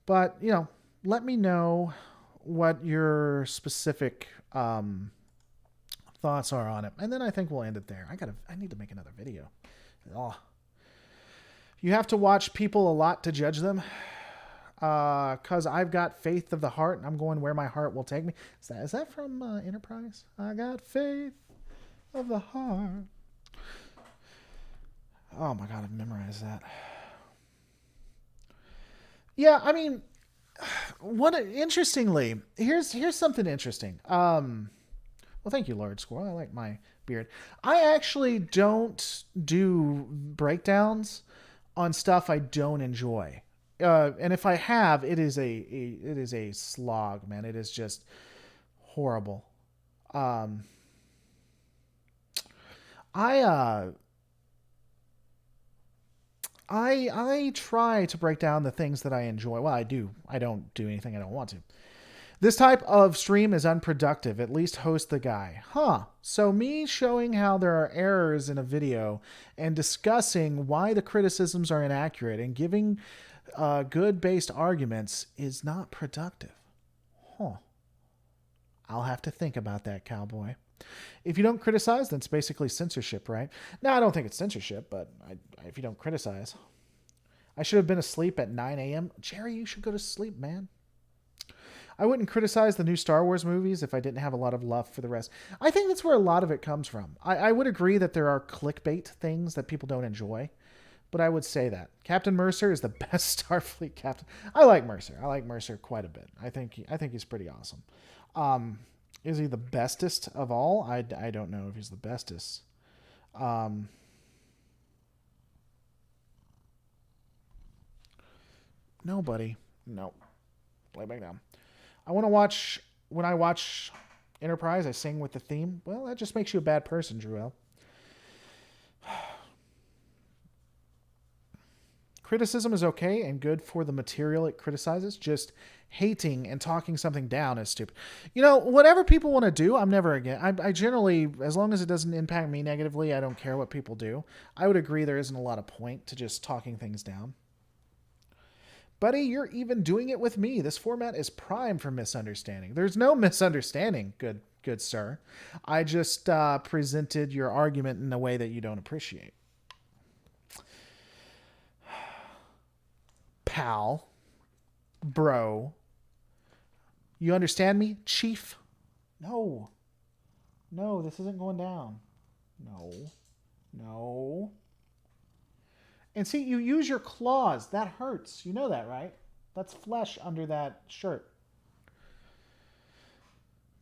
[SPEAKER 1] But, you know, let me know what your specific thoughts are on it. And then I think we'll end it there. I need to make another video. Oh. You have to watch people a lot to judge them. Because I've got faith of the heart, and I'm going where my heart will take me. Is that from Enterprise? I got faith of the heart. Oh my God, I've memorized that. Yeah, I mean, interestingly, here's something interesting. Well, thank you, Lord Squirrel. I like my beard. I actually don't do breakdowns on stuff I don't enjoy. And if I have, it is a slog, man. It is just horrible. I try to break down the things that I enjoy. Well, I do. I don't do anything I don't want to. This type of stream is unproductive. At least host the guy. Huh. So me showing how there are errors in a video and discussing why the criticisms are inaccurate and giving good based arguments is not productive. Huh. I'll have to think about that, cowboy. If you don't criticize, then it's basically censorship, right? No, I don't think it's censorship, but if you don't criticize. I should have been asleep at 9 a.m. Jerry, you should go to sleep, man. I wouldn't criticize the new Star Wars movies if I didn't have a lot of love for the rest. I think that's where a lot of it comes from. I would agree that there are clickbait things that people don't enjoy, but I would say that. Captain Mercer is the best Starfleet captain. I like Mercer. I like Mercer quite a bit. I think he's pretty awesome. Is he the bestest of all? I don't know if he's the bestest. Nobody. No. Lay back down. When I watch Enterprise, I sing with the theme. Well, that just makes you a bad person, Druel. Criticism is okay and good for the material it criticizes. Just hating and talking something down is stupid. You know, whatever people want to do, I'm never against. I generally, as long as it doesn't impact me negatively, I don't care what people do. I would agree there isn't a lot of point to just talking things down. Buddy, you're even doing it with me. This format is prime for misunderstanding. There's no misunderstanding, good sir. I just presented your argument in a way that you don't appreciate. Pal. Bro. You understand me, Chief? No. No, this isn't going down. No. No. And see, you use your claws. That hurts. You know that, right? That's flesh under that shirt.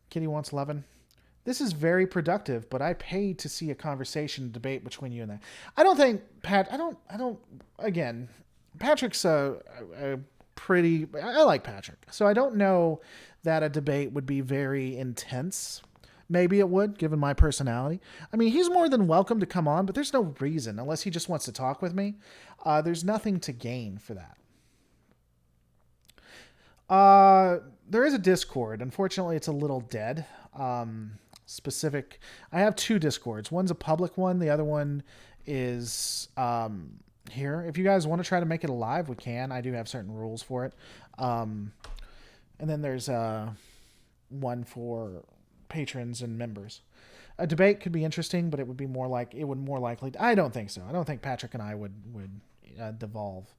[SPEAKER 1] Kitty wants lovin'. This is very productive, but I paid to see a conversation debate between you and that. I don't think, again, Patrick's a pretty, I like Patrick. So I don't know that a debate would be very intense. Maybe it would, given my personality. I mean, he's more than welcome to come on, but there's no reason, unless he just wants to talk with me. There's nothing to gain for that. There is a Discord. Unfortunately, it's a little dead. I have 2 Discords. One's a public one. The other one is here. If you guys want to try to make it alive, we can. I do have certain rules for it. And then there's one for patrons and members. A debate could be interesting, but it would more likely. I don't think so. I don't think Patrick and I would devolve.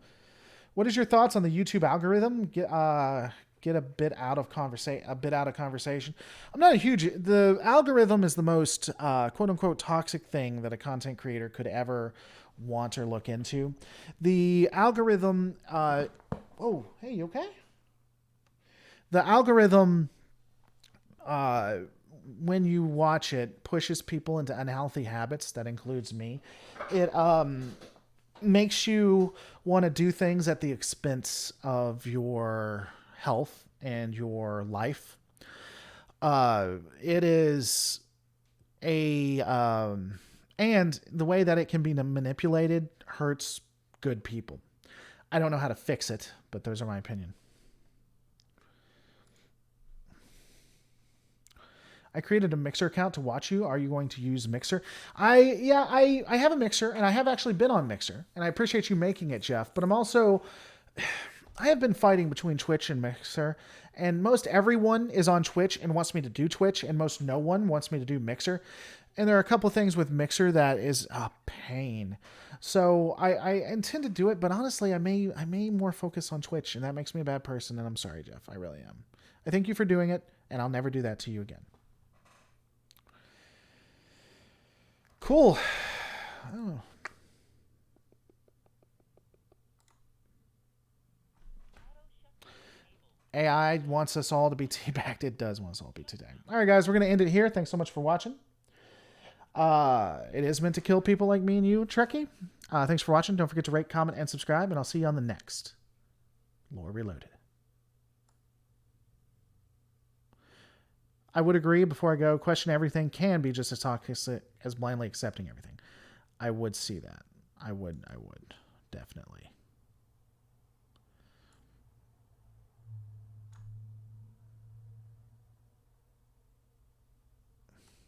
[SPEAKER 1] What is your thoughts on the YouTube algorithm? Get a bit out of conversation. I'm not a huge. The algorithm is the most quote unquote toxic thing that a content creator could ever want or look into. The algorithm. Oh, hey, you okay? The algorithm. When you watch it, pushes people into unhealthy habits. That includes me. It makes you want to do things at the expense of your health and your life. It is and the way that it can be manipulated hurts good people. I don't know how to fix it, but those are my opinion. I created a Mixer account to watch you. Are you going to use Mixer? I have a Mixer, and I have actually been on Mixer, and I appreciate you making it, Jeff. But I have been fighting between Twitch and Mixer, and most everyone is on Twitch and wants me to do Twitch, and most no one wants me to do Mixer. And there are a couple things with Mixer that is a pain. So I intend to do it, but honestly, I may more focus on Twitch, and that makes me a bad person, and I'm sorry, Jeff. I really am. I thank you for doing it, and I'll never do that to you again. Cool. Oh. AI wants us all to be teabagged. It does want us all to be teabagged. All right, guys, we're going to end it here. Thanks so much for watching. It is meant to kill people like me and you, Trekkie. Thanks for watching. Don't forget to rate, comment, and subscribe, and I'll see you on the next Lore Reloaded. I would agree before I go, question everything can be just as toxic as blindly accepting everything. I would see that. I would definitely.